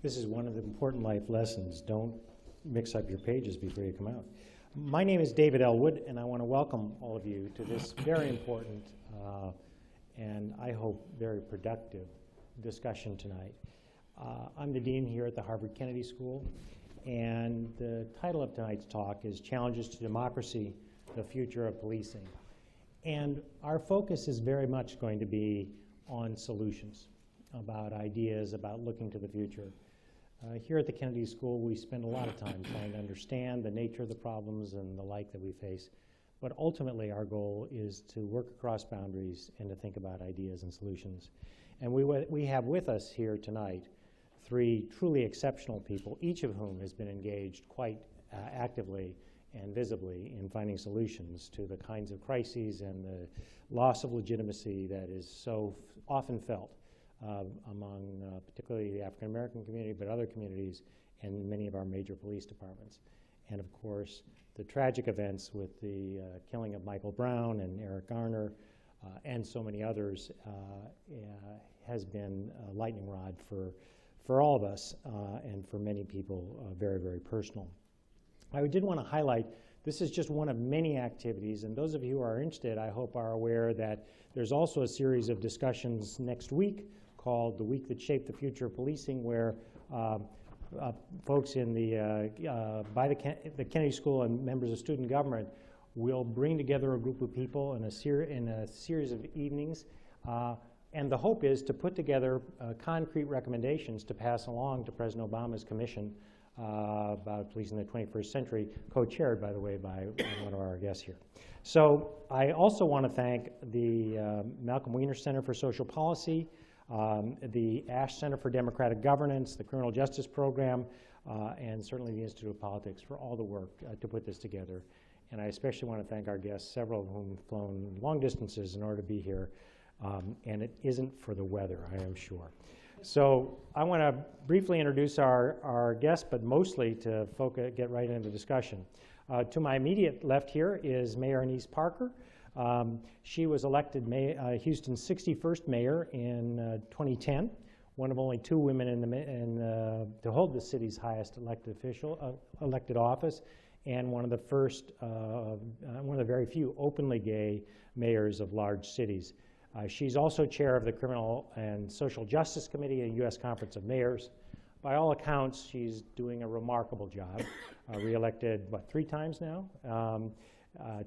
This is one of the important life lessons. Don't mix up your pages before you come out. My name is David Ellwood, and I want to welcome all of you to this very important and I hope very productive discussion tonight. I'm the dean here at the Harvard Kennedy School, and the title of tonight's talk is Challenges to Democracy, the Future of Policing. And our focus is very much going to be on solutions, about ideas, about looking to the future. Here at the Kennedy School, we spend a lot of time trying to understand the nature of the problems and the like that we face. But ultimately, our goal is to work across boundaries and to think about ideas and solutions. And we have with us here tonight three truly exceptional people, each of whom has been engaged quite actively and visibly in finding solutions to the kinds of crises and the loss of legitimacy that is so often felt among particularly the African American community, but other communities and many of our major police departments. And of course, the tragic events with the killing of Michael Brown and Eric Garner and so many others has been a lightning rod for all of us and for many people very, very personal. I did want to highlight, this is just one of many activities, and those of you who are interested, I hope, are aware that there's also a series of discussions next week called The Week That Shaped the Future of Policing, where folks in by the Kennedy School and members of student government will bring together a group of people in a series of evenings, and the hope is to put together concrete recommendations to pass along to President Obama's commission about policing in the 21st century, co-chaired, by the way, by one of our guests here. So I also want to thank the Malcolm Weiner Center for Social Policy, the Ash Center for Democratic Governance, the Criminal Justice Program, and certainly the Institute of Politics for all the work to put this together. And I especially want to thank our guests, several of whom have flown long distances in order to be here. And it isn't for the weather, I am sure. So I want to briefly introduce our guests, but mostly to get right into discussion. To my immediate left here is Mayor Annise Parker. She was elected Houston's 61st mayor in 2010, one of only two women to hold the city's highest elected office, and one of the very few openly gay mayors of large cities. She's also chair of the Criminal and Social Justice Committee at the U.S. Conference of Mayors. By all accounts, she's doing a remarkable job. Re-elected, three times now?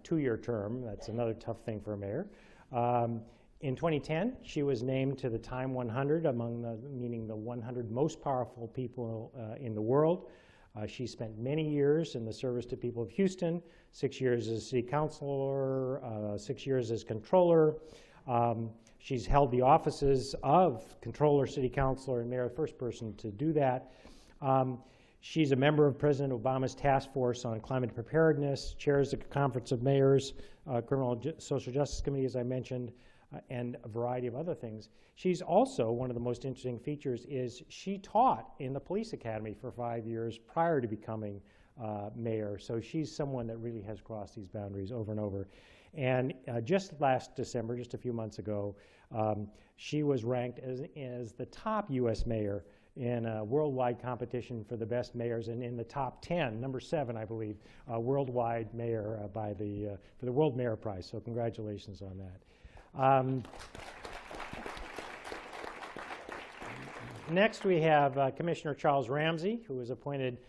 Two-year term. That's another tough thing for a mayor. In 2010, she was named to the Time 100, meaning the 100 most powerful people in the world. She spent many years in the service to people of Houston, 6 years as city councilor, 6 years as controller. She's held the offices of controller, city councilor, and mayor, the first person to do that. She's a member of President Obama's task force on climate preparedness, chairs the Conference of Mayors, Criminal Social Justice Committee, as I mentioned, and a variety of other things. She's also, one of the most interesting features is she taught in the police academy for 5 years prior to becoming mayor. So she's someone that really has crossed these boundaries over and over. And just last December, just a few months ago, she was ranked as the top U.S. mayor in a worldwide competition for the best mayors, and in the top 10, number 7, I believe, worldwide mayor for the World Mayor Prize. So congratulations on that. Next, we have Commissioner Charles Ramsey, who was appointed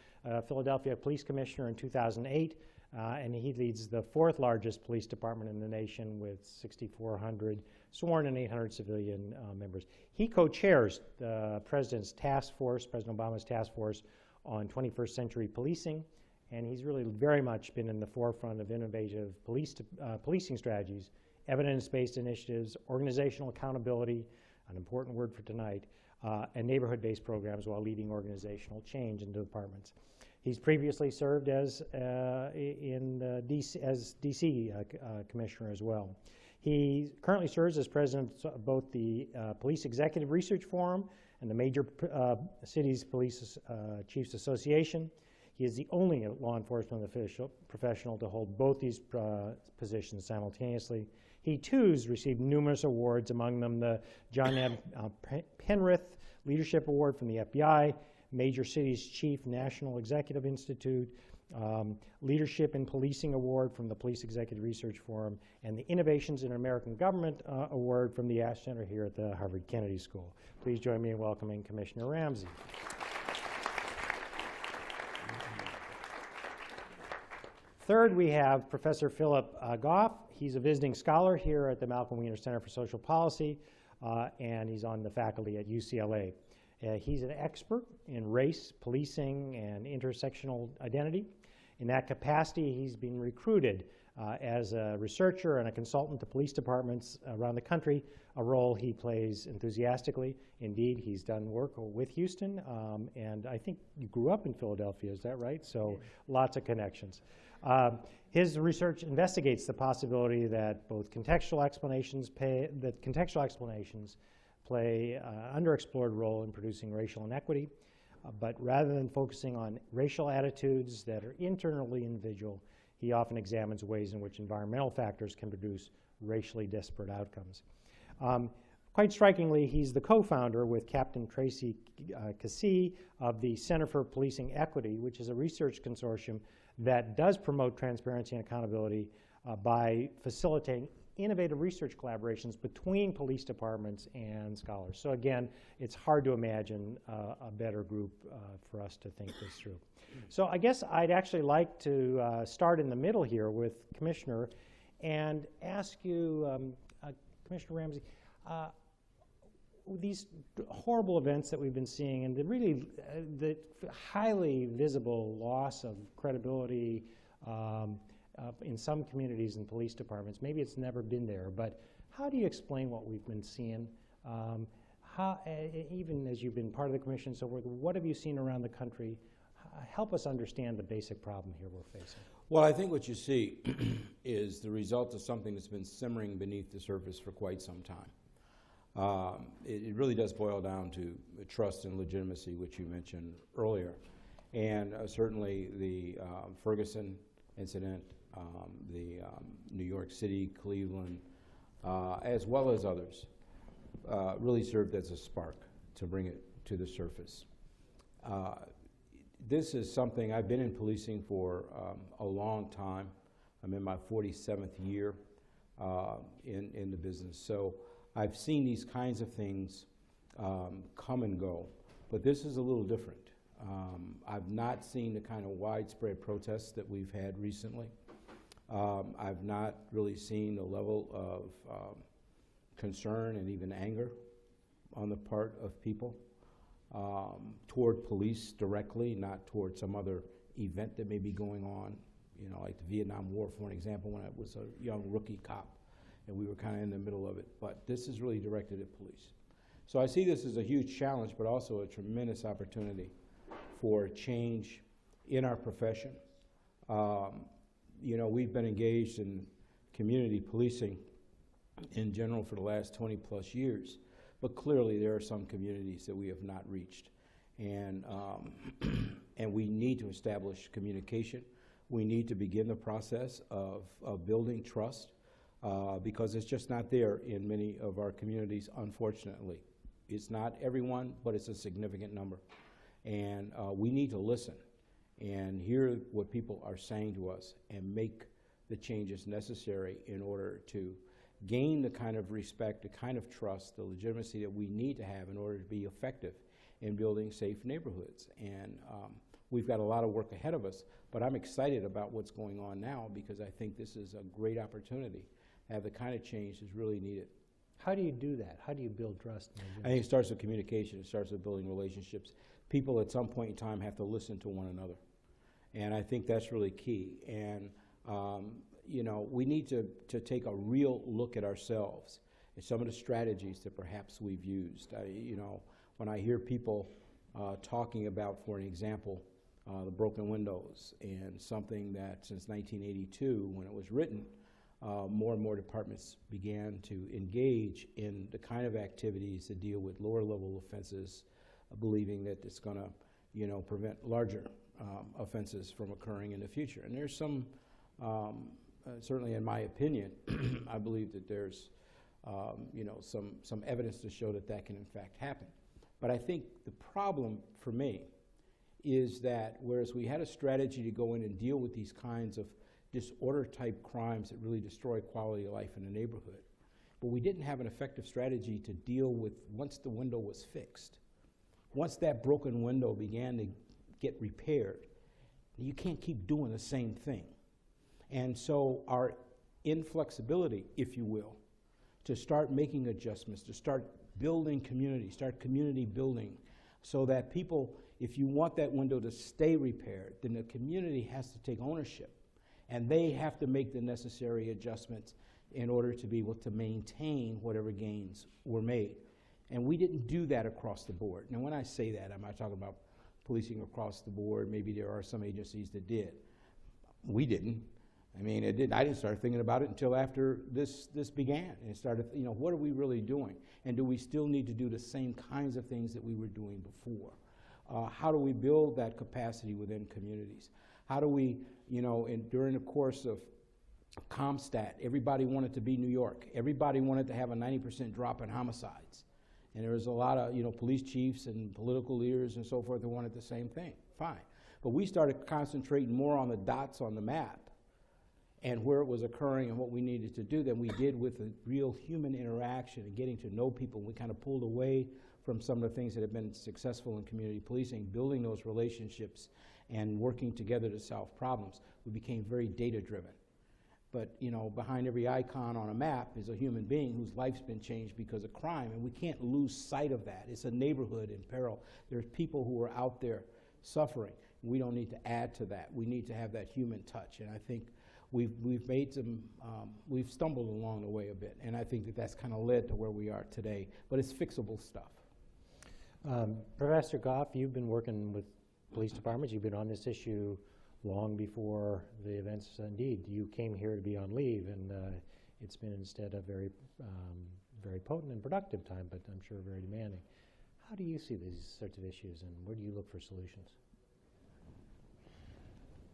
Philadelphia Police Commissioner in 2008. And he leads the 4th largest police department in the nation with 6,400 sworn and 800 civilian members. He co-chairs the President Obama's task force on 21st century policing, and he's really very much been in the forefront of innovative policing strategies, evidence-based initiatives, organizational accountability, an important word for tonight, and neighborhood-based programs while leading organizational change in the departments. He's previously served as DC Commissioner as well. He currently serves as president of both the Police Executive Research Forum and the Major Cities Police Chiefs Association. He is the only law enforcement professional to hold both these positions simultaneously. He, too, has received numerous awards, among them the John M. Penrith Leadership Award from the FBI, Major Cities Chief National Executive Institute, Leadership in Policing Award from the Police Executive Research Forum, and the Innovations in American Government Award from the Ash Center here at the Harvard Kennedy School. Please join me in welcoming Commissioner Ramsey. Third, we have Professor Phillip Goff. He's a visiting scholar here at the Malcolm Weiner Center for Social Policy, and he's on the faculty at UCLA. He's an expert in race, policing, and intersectional identity. In that capacity, he's been recruited as a researcher and a consultant to police departments around the country, a role he plays enthusiastically. Indeed, he's done work with Houston, and I think you grew up in Philadelphia, is that right? So lots of connections. His research investigates the possibility that both contextual explanations play an underexplored role in producing racial inequity, but rather than focusing on racial attitudes that are internally individual, he often examines ways in which environmental factors can produce racially disparate outcomes. Quite strikingly, he's the co-founder with Captain Tracy Cassie of the Center for Policing Equity, which is a research consortium that does promote transparency and accountability by facilitating innovative research collaborations between police departments and scholars. So again, it's hard to imagine a better group for us to think this through. So I guess I'd actually like to start in the middle here with Commissioner and ask you, Commissioner Ramsey, these horrible events that we've been seeing and the highly visible loss of credibility in some communities and police departments, maybe it's never been there, but how do you explain what we've been seeing? Even as you've been part of the commission and so forth, what have you seen around the country? Help us understand the basic problem here we're facing. Well, I think what you see is the result of something that's been simmering beneath the surface for quite some time. It really does boil down to trust and legitimacy, which you mentioned earlier. And certainly the Ferguson incident, the New York City, Cleveland, as well as others, really served as a spark to bring it to the surface. This is something I've been in policing for a long time. I'm in my 47th year in the business. So I've seen these kinds of things come and go, but this is a little different. I've not seen the kind of widespread protests that we've had recently. I've not really seen the level of concern and even anger on the part of people toward police directly, not toward some other event that may be going on, you know, like the Vietnam War, for an example, when I was a young rookie cop and we were kind of in the middle of it. But this is really directed at police. So I see this as a huge challenge, but also a tremendous opportunity for change in our profession. You know, we've been engaged in community policing in general for the last 20 plus years, but clearly there are some communities that we have not reached. And, and we need to establish communication. We need to begin the process of building trust because it's just not there in many of our communities, unfortunately. It's not everyone, but it's a significant number. And we need to listen and hear what people are saying to us and make the changes necessary in order to gain the kind of respect, the kind of trust, the legitimacy that we need to have in order to be effective in building safe neighborhoods. And we've got a lot of work ahead of us, but I'm excited about what's going on now because I think this is a great opportunity to have the kind of change that's really needed. How do you do that? How do you build trust? I think it starts with communication. It starts with building relationships. People at some point in time have to listen to one another. And I think that's really key. And, you know, we need to take a real look at ourselves and some of the strategies that perhaps we've used. You know, when I hear people talking about, for an example, the broken windows and something that since 1982, when it was written, more and more departments began to engage in the kind of activities that deal with lower level offenses, believing that it's going to, you know, prevent larger offenses from occurring in the future. And there's some, certainly in my opinion, I believe that there's, you know, some evidence to show that that can in fact happen. But I think the problem for me is that whereas we had a strategy to go in and deal with these kinds of disorder-type crimes that really destroy quality of life in a neighborhood, but we didn't have an effective strategy to deal with once the window was fixed. Once that broken window began to get repaired, you can't keep doing the same thing. And so our inflexibility, if you will, to start making adjustments, to start building community, start community building, so that people, if you want that window to stay repaired, then the community has to take ownership, and they have to make the necessary adjustments in order to be able to maintain whatever gains were made. And we didn't do that across the board. Now, when I say that, I'm not talking about policing across the board. Maybe there are some agencies that did. We didn't. I mean, I didn't start thinking about it until after this began. And it started, what are we really doing? And do we still need to do the same kinds of things that we were doing before? How do we build that capacity within communities? How do we, during the course of CompStat, everybody wanted to be New York. Everybody wanted to have a 90% drop in homicides. And there was a lot of, police chiefs and political leaders and so forth that wanted the same thing. Fine. But we started concentrating more on the dots on the map and where it was occurring and what we needed to do than we did with the real human interaction and getting to know people. We kind of pulled away from some of the things that have been successful in community policing, building those relationships and working together to solve problems. We became very data-driven. But, behind every icon on a map is a human being whose life's been changed because of crime, and we can't lose sight of that. It's a neighborhood in peril. There's people who are out there suffering. We don't need to add to that. We need to have that human touch, and I think we've made some, we've stumbled along the way a bit, and I think that's kind of led to where we are today, but it's fixable stuff. Professor Goff, you've been working with police departments. You've been on this issue long before the events. Indeed, you came here to be on leave, and it's been instead a very, very potent and productive time, but I'm sure very demanding. How do you see these sorts of issues, and where do you look for solutions?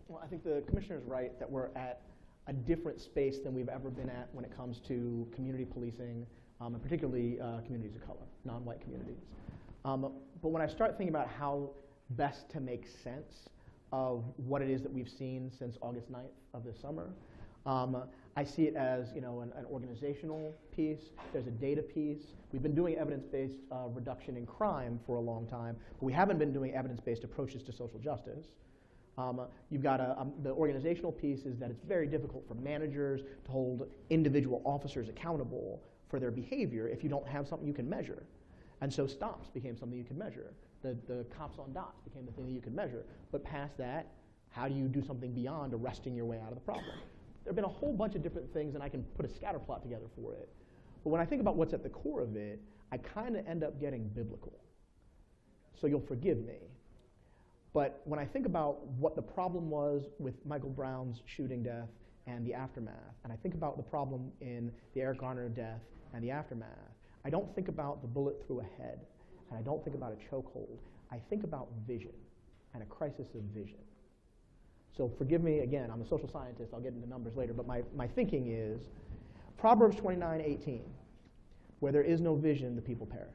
Well, I think the commissioner's right that we're at a different space than we've ever been at when it comes to community policing, and particularly communities of color, non-white communities. But when I start thinking about how best to make sense of what it is that we've seen since August 9th of this summer, I see it as an organizational piece. There's a data piece. We've been doing evidence-based reduction in crime for a long time, but we haven't been doing evidence-based approaches to social justice. You've got the organizational piece is that it's very difficult for managers to hold individual officers accountable for their behavior if you don't have something you can measure. And so stops became something you could measure. The cops on dots became the thing that you could measure. But past that, how do you do something beyond arresting your way out of the problem? There have been a whole bunch of different things, and I can put a scatter plot together for it. But when I think about what's at the core of it, I kind of end up getting biblical. So you'll forgive me. But when I think about what the problem was with Michael Brown's shooting death and the aftermath, and I think about the problem in the Eric Garner death and the aftermath, I don't think about the bullet through a head, and I don't think about a chokehold. I think about vision and a crisis of vision. So forgive me, again, I'm a social scientist. I'll get into numbers later, but my thinking is Proverbs 29:18, where there is no vision, the people perish.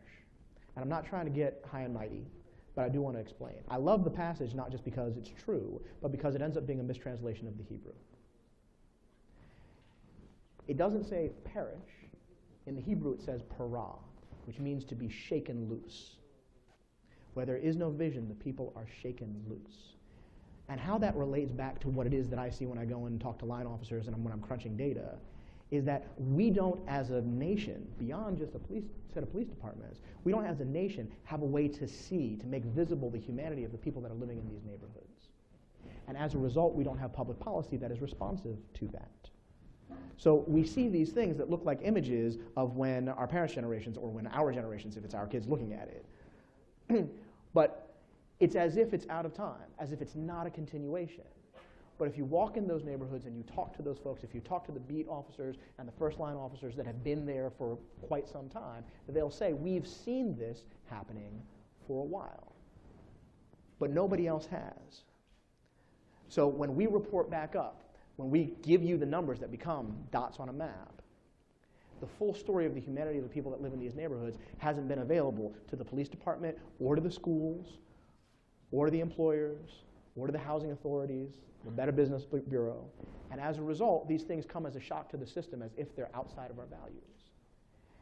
And I'm not trying to get high and mighty, but I do want to explain. I love the passage not just because it's true, but because it ends up being a mistranslation of the Hebrew. It doesn't say perish. In the Hebrew, it says parah, which means to be shaken loose. Where there is no vision, the people are shaken loose. And how that relates back to what it is that I see when I go and talk to line officers and when I'm crunching data is that we don't, as a nation, beyond just a set of police departments, we don't, as a nation, have a way to see, to make visible the humanity of the people that are living in these neighborhoods. And as a result, we don't have public policy that is responsive to that. So we see these things that look like images of when our parents' generations, or when our generations, if it's our kids looking at it. But it's as if it's out of time, as if it's not a continuation. But if you walk in those neighborhoods and you talk to those folks, if you talk to the beat officers and the first line officers that have been there for quite some time, they'll say, we've seen this happening for a while. But nobody else has. So when we report back up, when we give you the numbers that become dots on a map, the full story of the humanity of the people that live in these neighborhoods hasn't been available to the police department or to the schools or to the employers, or to the housing authorities, the Better Business Bureau. And as a result, these things come as a shock to the system as if they're outside of our values.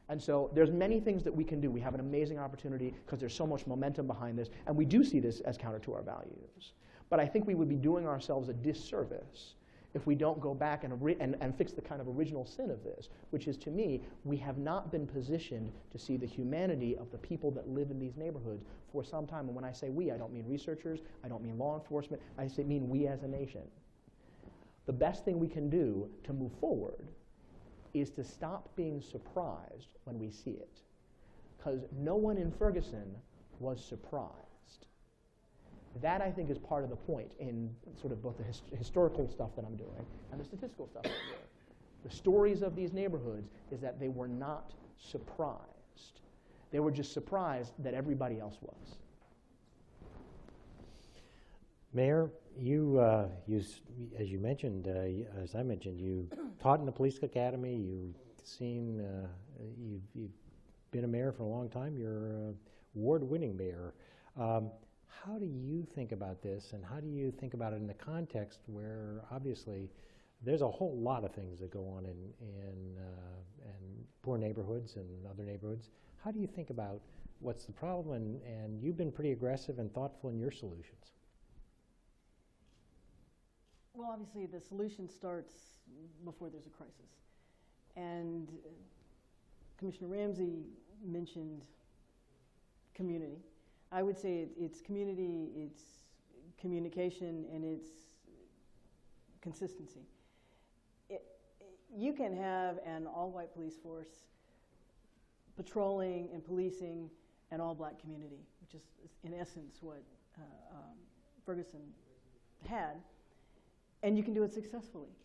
And so there's many things that we can do. We have an amazing opportunity because there's so much momentum behind this, and we do see this as counter to our values. But I think we would be doing ourselves a disservice if we don't go back and fix the kind of original sin of this, which is, to me, we have not been positioned to see the humanity of the people that live in these neighborhoods for some time. And when I say we, I don't mean researchers, I don't mean law enforcement, I mean we as a nation. The best thing we can do to move forward is to stop being surprised when we see it. Because no one in Ferguson was surprised. That, I think, is part of the point in sort of both the historical stuff that I'm doing and the statistical stuff that I'm doing. The stories of these neighborhoods is that they were not surprised. They were just surprised that everybody else was. Mayor, you, as you mentioned, as I mentioned, you taught in the police academy. You've been a mayor for a long time. You're an award-winning mayor. How do you think about this, and how do you think about it in the context where obviously there's a whole lot of things that go on in poor neighborhoods and other neighborhoods? How do you think about what's the problem, and you've been pretty aggressive and thoughtful in your solutions? Well, obviously the solution starts before there's a crisis. And Commissioner Ramsey mentioned community. I would say it's community, it's communication, and it's consistency. You can have an all-white police force patrolling and policing an all-black community, which is in essence what Ferguson had, and you can do it successfully.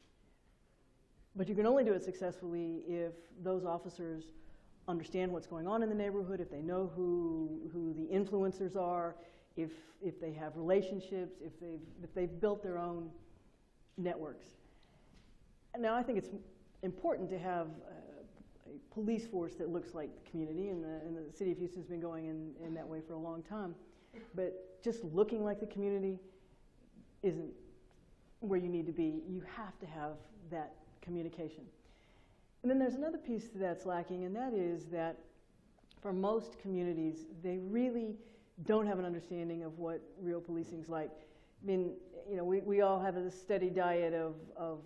But you can only do it successfully if those officers understand what's going on in the neighborhood, if they know who the influencers are, if they have relationships, if they've built their own networks. And now I think it's important to have a police force that looks like the community, and the city of Houston's been going in that way for a long time. But just looking like the community isn't where you need to be. You have to have that communication. And then there's another piece that's lacking, and that is that for most communities, they really don't have an understanding of what real policing's like. I mean, you know, we all have a steady diet of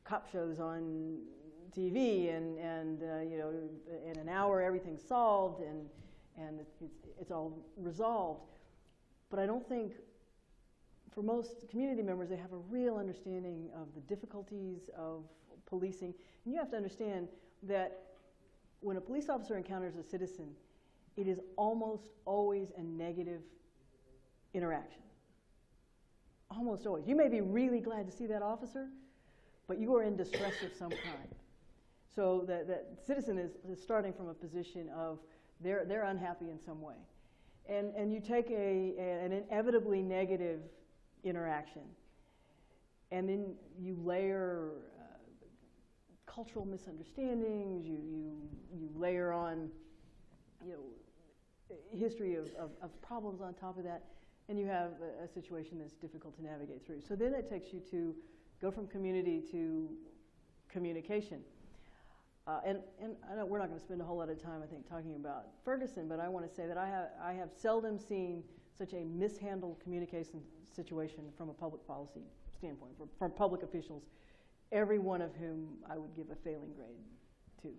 cop shows on TV, and you know, in an hour everything's solved, and it's all resolved. But I don't think for most community members, they have a real understanding of the difficulties of policing. And you have to understand that when a police officer encounters a citizen, it is almost always a negative interaction. Almost always. You may be really glad to see that officer, but you are in distress of some kind. So that citizen is starting from a position of they're unhappy in some way. And you take an inevitably negative interaction, and then you layer cultural misunderstandings, you layer on, you know, history of problems on top of that, and you have a situation that's difficult to navigate through. So then it takes you to go from community to communication. And I know we're not going to spend a whole lot of time, I think, talking about Ferguson, but I want to say that I have seldom seen such a mishandled communication situation from a public policy standpoint, from public officials, every one of whom I would give a failing grade to.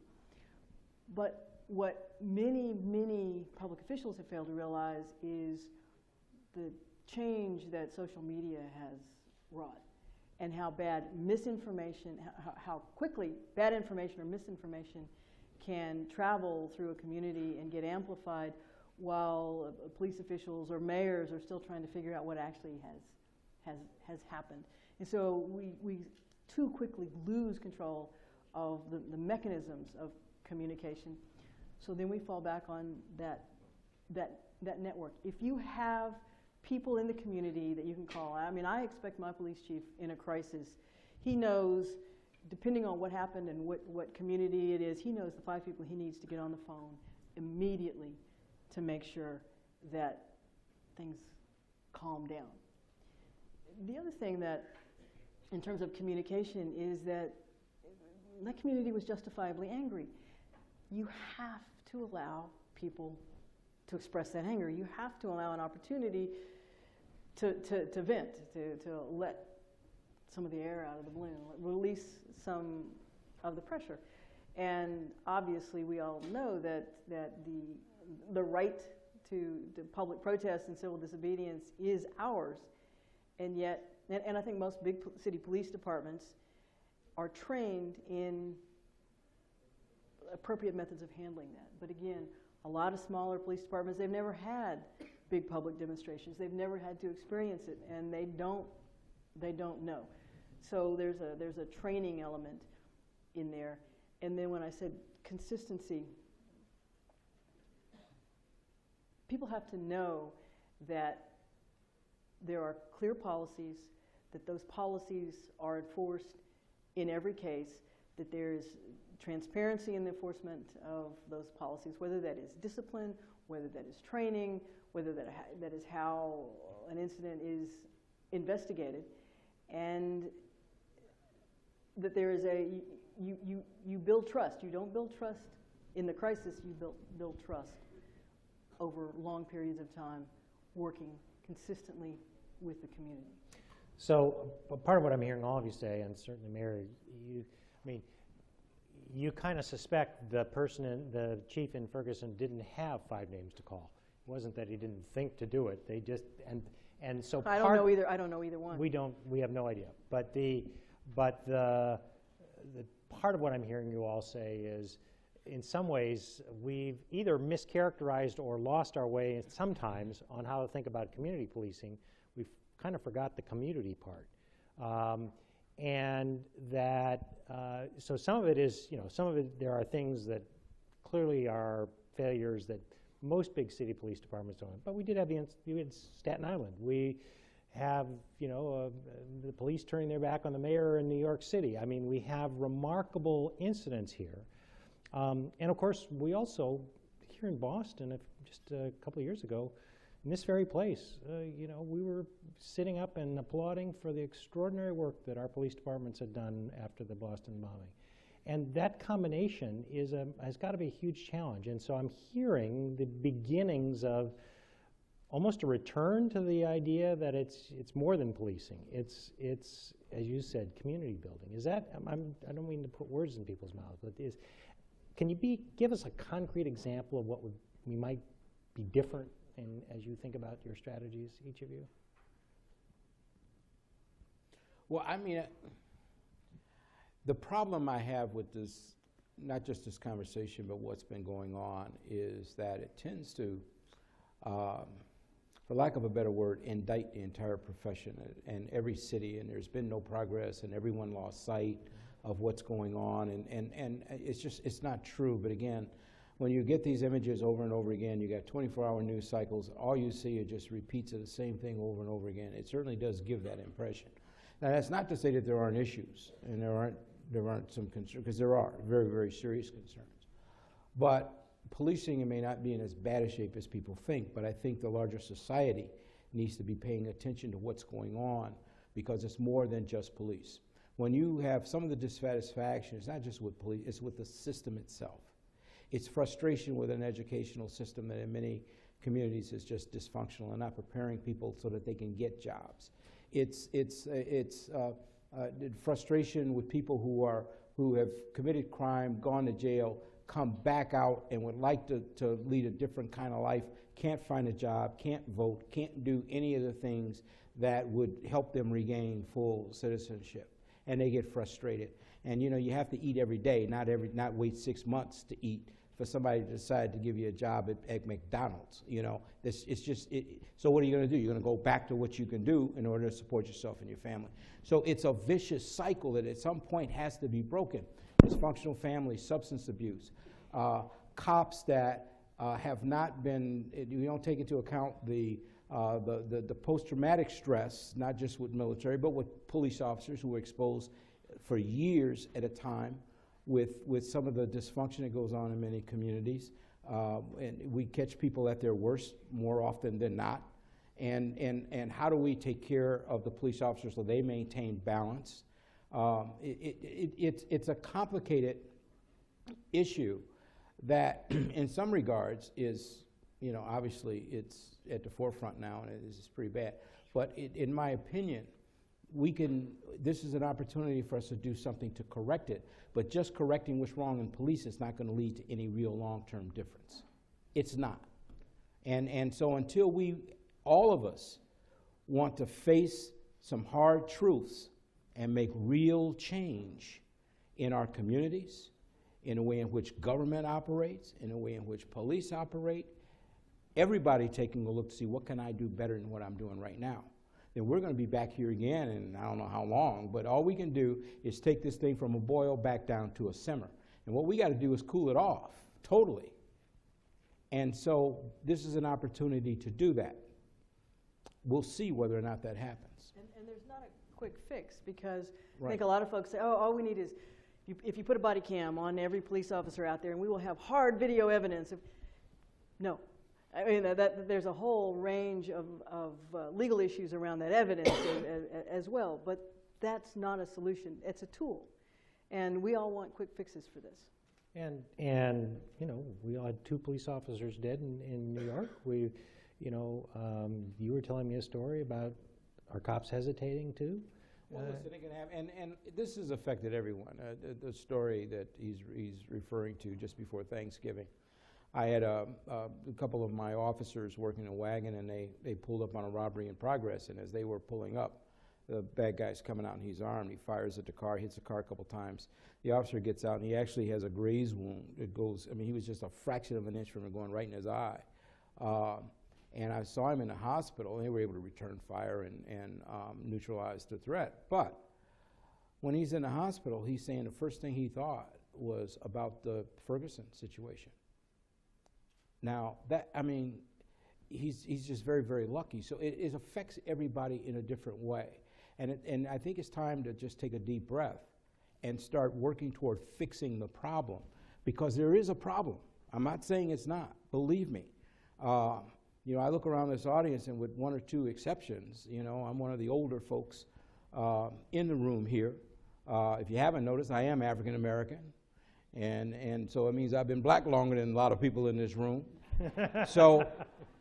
But what many, many public officials have failed to realize is the change that social media has wrought, and how bad misinformation, how quickly bad information or misinformation can travel through a community and get amplified while police officials or mayors are still trying to figure out what actually has happened. And so we too quickly lose control of the mechanisms of communication. So then we fall back on that network. If you have people in the community that you can call, I mean, I expect my police chief in a crisis, he knows, depending on what happened and what community it is, he knows the 5 people he needs to get on the phone immediately to make sure that things calm down. The other thing that, in terms of communication, is that community was justifiably angry. You have to allow people to express that anger. You have to allow an opportunity to vent, to let some of the air out of the balloon, release some of the pressure. And obviously we all know that the right to public protest and civil disobedience is ours. And yet, and I think most big city police departments are trained in appropriate methods of handling that. But again, a lot of smaller police departments, they've never had big public demonstrations. They've never had to experience it, and they don't know. So there's a training element in there. And then when I said consistency, people have to know that there are clear policies, that those policies are enforced in every case, that there's transparency in the enforcement of those policies, whether that is discipline, whether that is training, whether that is how an incident is investigated, and that there is you build trust. You don't build trust in the crisis, you build trust over long periods of time, working consistently with the community. So part of what I'm hearing all of you say, and certainly Mary, you kind of suspect the chief in Ferguson didn't have 5 names to call. It wasn't that he didn't think to do it. They just and so I don't know either one. We have no idea. But the part of what I'm hearing you all say is, in some ways, we've either mischaracterized or lost our way sometimes on how to think about community policing. We've kind of forgot the community part. And that, so some of it is, there are things that clearly are failures that most big city police departments don't. But we did have we had Staten Island. We have, the police turning their back on the mayor in New York City. I mean, we have remarkable incidents here. And of course, we also, here in Boston, just a couple of years ago, in this very place, we were sitting up and applauding for the extraordinary work that our police departments had done after the Boston bombing. And that combination has got to be a huge challenge. And so I'm hearing the beginnings of almost a return to the idea that it's more than policing. It's as you said, community building. Is that, I don't mean to put words in people's mouths, but can you give us a concrete example of what we might be different as you think about your strategies, each of you? Well, the problem I have with this, not just this conversation, but what's been going on, is that it tends to, for lack of a better word, indict the entire profession and every city, and there's been no progress, and everyone lost sight of what's going on, and it's not true. But again, when you get these images over and over again, you got 24-hour news cycles, all you see are just repeats of the same thing over and over again. It certainly does give that impression. Now, that's not to say that there aren't issues, and there aren't some concerns, because there are very, very serious concerns. But policing may not be in as bad a shape as people think, but I think the larger society needs to be paying attention to what's going on, because it's more than just police. When you have some of the dissatisfaction, it's not just with police, it's with the system itself. It's frustration with an educational system that in many communities is just dysfunctional and not preparing people so that they can get jobs. It's frustration with people who have committed crime, gone to jail, come back out and would like to lead a different kind of life, can't find a job, can't vote, can't do any of the things that would help them regain full citizenship. And they get frustrated. And you have to eat every day, not wait 6 months to eat for somebody to decide to give you a job at McDonald's. So what are you going to do? You're going to go back to what you can do in order to support yourself and your family. So it's a vicious cycle that at some point has to be broken. Dysfunctional families, substance abuse, cops that have not been, we don't take into account the post-traumatic stress, not just with military, but with police officers who were exposed for years at a time with some of the dysfunction that goes on in many communities. And we catch people at their worst more often than not. and how do we take care of the police officers so they maintain balance. It's a complicated issue that in some regards is, you know, obviously it's at the forefront now and it's pretty bad. But in my opinion, this is an opportunity for us to do something to correct it, but just correcting what's wrong in police is not going to lead to any real long-term difference. It's not. And so until all of us want to face some hard truths and make real change in our communities, in a way in which government operates, in a way in which police operate, everybody taking a look to see what can I do better than what I'm doing right now, then we're going to be back here again in I don't know how long, but all we can do is take this thing from a boil back down to a simmer. And what we got to do is cool it off totally. And so this is an opportunity to do that. We'll see whether or not that happens. And there's not a quick fix, because I Right. think a lot of folks say, oh, all we need is, if you put a body cam on every police officer out there and we will have hard video evidence. No. I mean, there's a whole range of legal issues around that evidence as well, but that's not a solution. It's a tool. And we all want quick fixes for this. And you know, we all had 2 police officers dead in New York. You know, you were telling me a story about our cops hesitating too. Well, listen, it can happen, and this has affected everyone. The story that he's referring to just before Thanksgiving, I had a couple of my officers working a wagon, and they pulled up on a robbery in progress, and as they were pulling up, the bad guy's coming out and he's armed. He fires at the car, hits the car a couple times. The officer gets out and he actually has a graze wound. It goes, I mean, he was just a fraction of an inch from it going right in his eye. And I saw him in the hospital, and they were able to return fire and neutralize the threat. But when he's in the hospital, he's saying the first thing he thought was about the Ferguson situation. Now, I mean, he's just very, very lucky. So it affects everybody in a different way. And I think it's time to just take a deep breath and start working toward fixing the problem, because there is a problem. I'm not saying it's not. Believe me. You know, I look around this audience, and with 1 or 2 exceptions, you know, I'm one of the older folks in the room here. If you haven't noticed, I am African American, and so it means I've been black longer than a lot of people in this room. So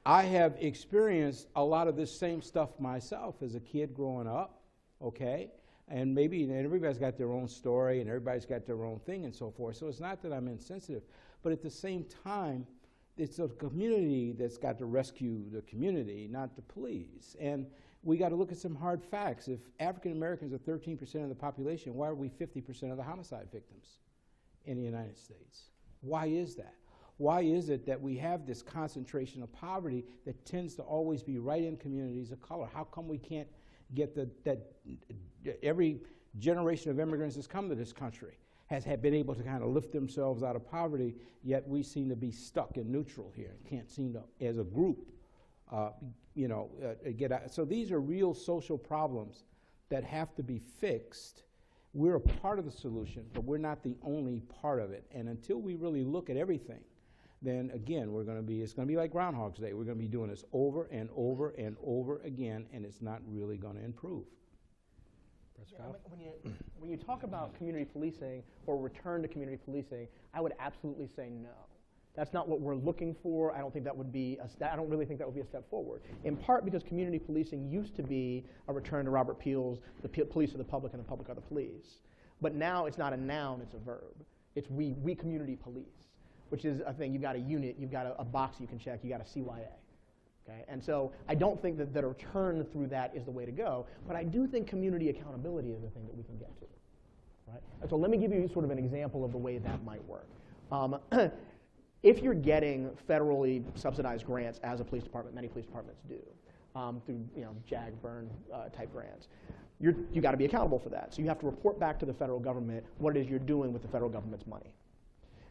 I have experienced a lot of this same stuff myself as a kid growing up, okay? And everybody's got their own story, and everybody's got their own thing and so forth. So it's not that I'm insensitive, but at the same time, it's the community that's got to rescue the community, not the police. And we got to look at some hard facts. If African Americans are 13% of the population, why are we 50% of the homicide victims in the United States? Why is that? Why is it that we have this concentration of poverty that tends to always be right in communities of color? How come we can't get that every generation of immigrants that's come to this country has been able to kind of lift themselves out of poverty, yet we seem to be stuck in neutral here and can't seem to, as a group, get out. So these are real social problems that have to be fixed. We're a part of the solution, but we're not the only part of it. And until we really look at everything, then again, it's going to be like Groundhog's Day. We're going to be doing this over and over and over again, and it's not really going to improve. Yeah, when you talk about community policing or return to community policing, I would absolutely say no. That's not what we're looking for. I don't think that would be I don't really think that would be a step forward. In part because community policing used to be a return to Robert Peel's "the police are the public and the public are the police." But now it's not a noun; it's a verb. It's we community police, which is a thing. You've got a unit, you've got a box you can check, you got a CYA. Okay? And so I don't think that a return through that is the way to go, but I do think community accountability is the thing that we can get to. Right? And so let me give you sort of an example of the way that might work. If you're getting federally subsidized grants, as a police department, many police departments do, through JAG, burn type grants, you got to be accountable for that. So you have to report back to the federal government what it is you're doing with the federal government's money.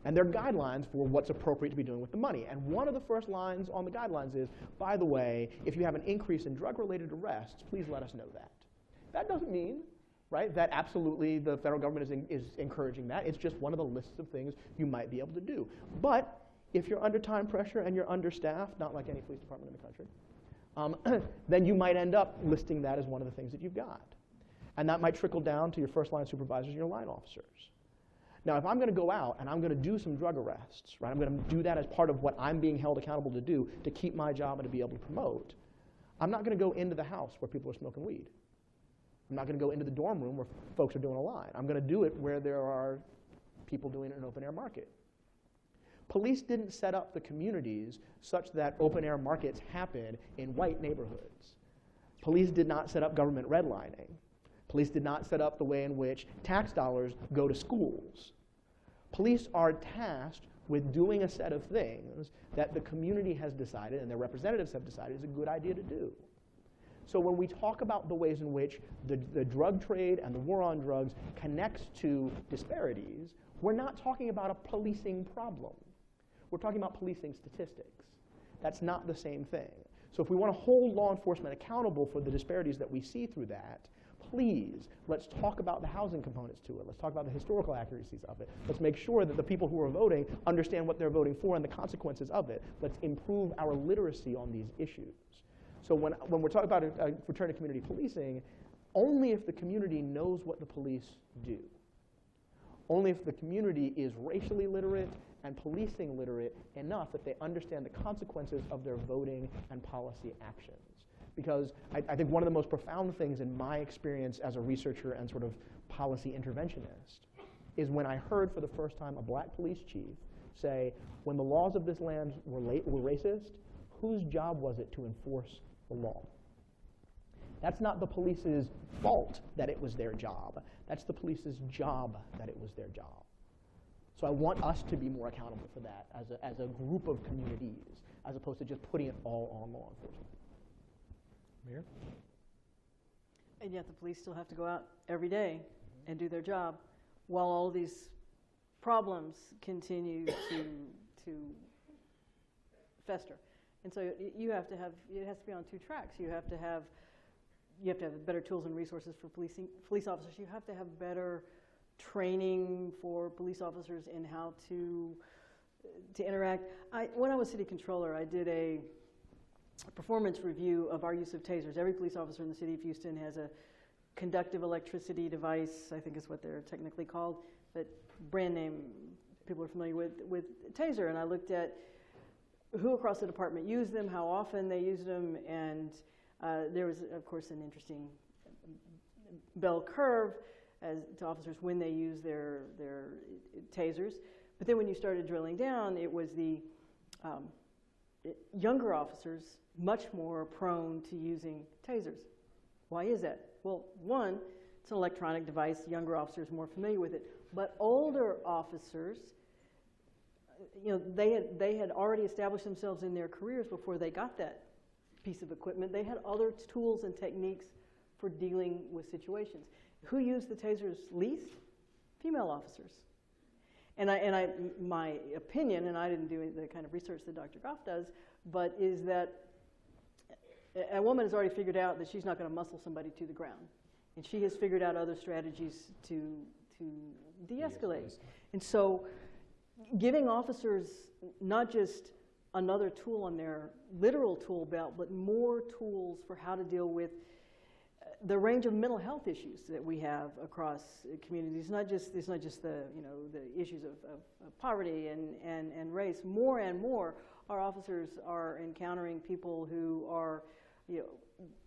And there are guidelines for what's appropriate to be doing with the money. And one of the first lines on the guidelines is, by the way, if you have an increase in drug-related arrests, please let us know that. That doesn't mean, right, that absolutely the federal government is encouraging that. It's just one of the lists of things you might be able to do. But if you're under time pressure and you're understaffed, not like any police department in the country, then you might end up listing that as one of the things that you've got. And that might trickle down to your first line supervisors and your line officers. Now, if I'm going to go out and I'm going to do some drug arrests, right, I'm going to do that as part of what I'm being held accountable to do to keep my job and to be able to promote, I'm not going to go into the house where people are smoking weed. I'm not going to go into the dorm room where folks are doing a line. I'm going to do it where there are people doing it in an open air market. Police didn't set up the communities such that open air markets happen in white neighborhoods. Police did not set up government redlining. Police did not set up the way in which tax dollars go to schools. Police are tasked with doing a set of things that the community has decided and their representatives have decided is a good idea to do. So when we talk about the ways in which the drug trade and the war on drugs connects to disparities, we're not talking about a policing problem. We're talking about policing statistics. That's not the same thing. So if we want to hold law enforcement accountable for the disparities that we see through that, please, let's talk about the housing components to it. Let's talk about the historical accuracies of it. Let's make sure that the people who are voting understand what they're voting for and the consequences of it. Let's improve our literacy on these issues. So when we're talking about a return to community policing, only if the community knows what the police do. Only if the community is racially literate and policing literate enough that they understand the consequences of their voting and policy actions. Because I think one of the most profound things in my experience as a researcher and sort of policy interventionist is when I heard for the first time a black police chief say, when the laws of this land were racist, whose job was it to enforce the law? That's not the police's fault that it was their job. That's the police's job that it was their job. So I want us to be more accountable for that as a group of communities, as opposed to just putting it all on law enforcement. Mayor? And yet the police still have to go out every day and do their job while all these problems continue to fester. And so you have to have, it has to be on two tracks. You have to have better tools and resources for police officers. You have to have better training for police officers in how to interact. When I was city controller, I did a performance review of our use of tasers. Every police officer in the city of Houston has a conductive electricity device, I think is what they're technically called, but brand name people are familiar with taser. And I looked at who across the department used them, how often they used them, and there was, of course, an interesting bell curve as to officers when they use their tasers. But then when you started drilling down, it was the younger officers much more prone to using tasers. Why is that? Well, one, it's an electronic device. Younger officers are more familiar with it. But older officers, you know, they had already established themselves in their careers before they got that piece of equipment. They had other tools and techniques for dealing with situations. Who used the tasers least? Female officers. And my opinion, and I didn't do the kind of research that Dr. Goff does, but is that a woman has already figured out that she's not going to muscle somebody to the ground. And she has figured out other strategies to de-escalate. And so giving officers not just another tool on their literal tool belt, but more tools for how to deal with the range of mental health issues that we have across communities. It's not just the issues of poverty and race. More and more, our officers are encountering people who are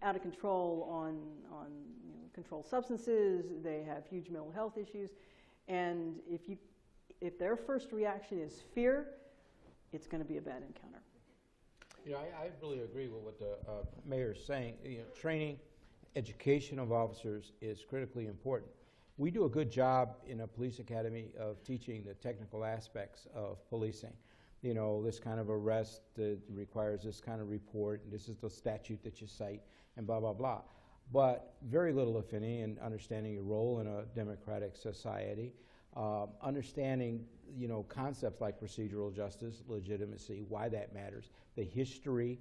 out of control on controlled substances. They have huge mental health issues, and if their first reaction is fear, it's going to be a bad encounter. I really agree with what the mayor is saying. Training, education of officers is critically important. We do a good job in a police academy of teaching the technical aspects of policing. This kind of arrest requires this kind of report, and this is the statute that you cite, and blah, blah, blah. But very little, if any, in understanding your role in a democratic society, understanding, concepts like procedural justice, legitimacy, why that matters, the history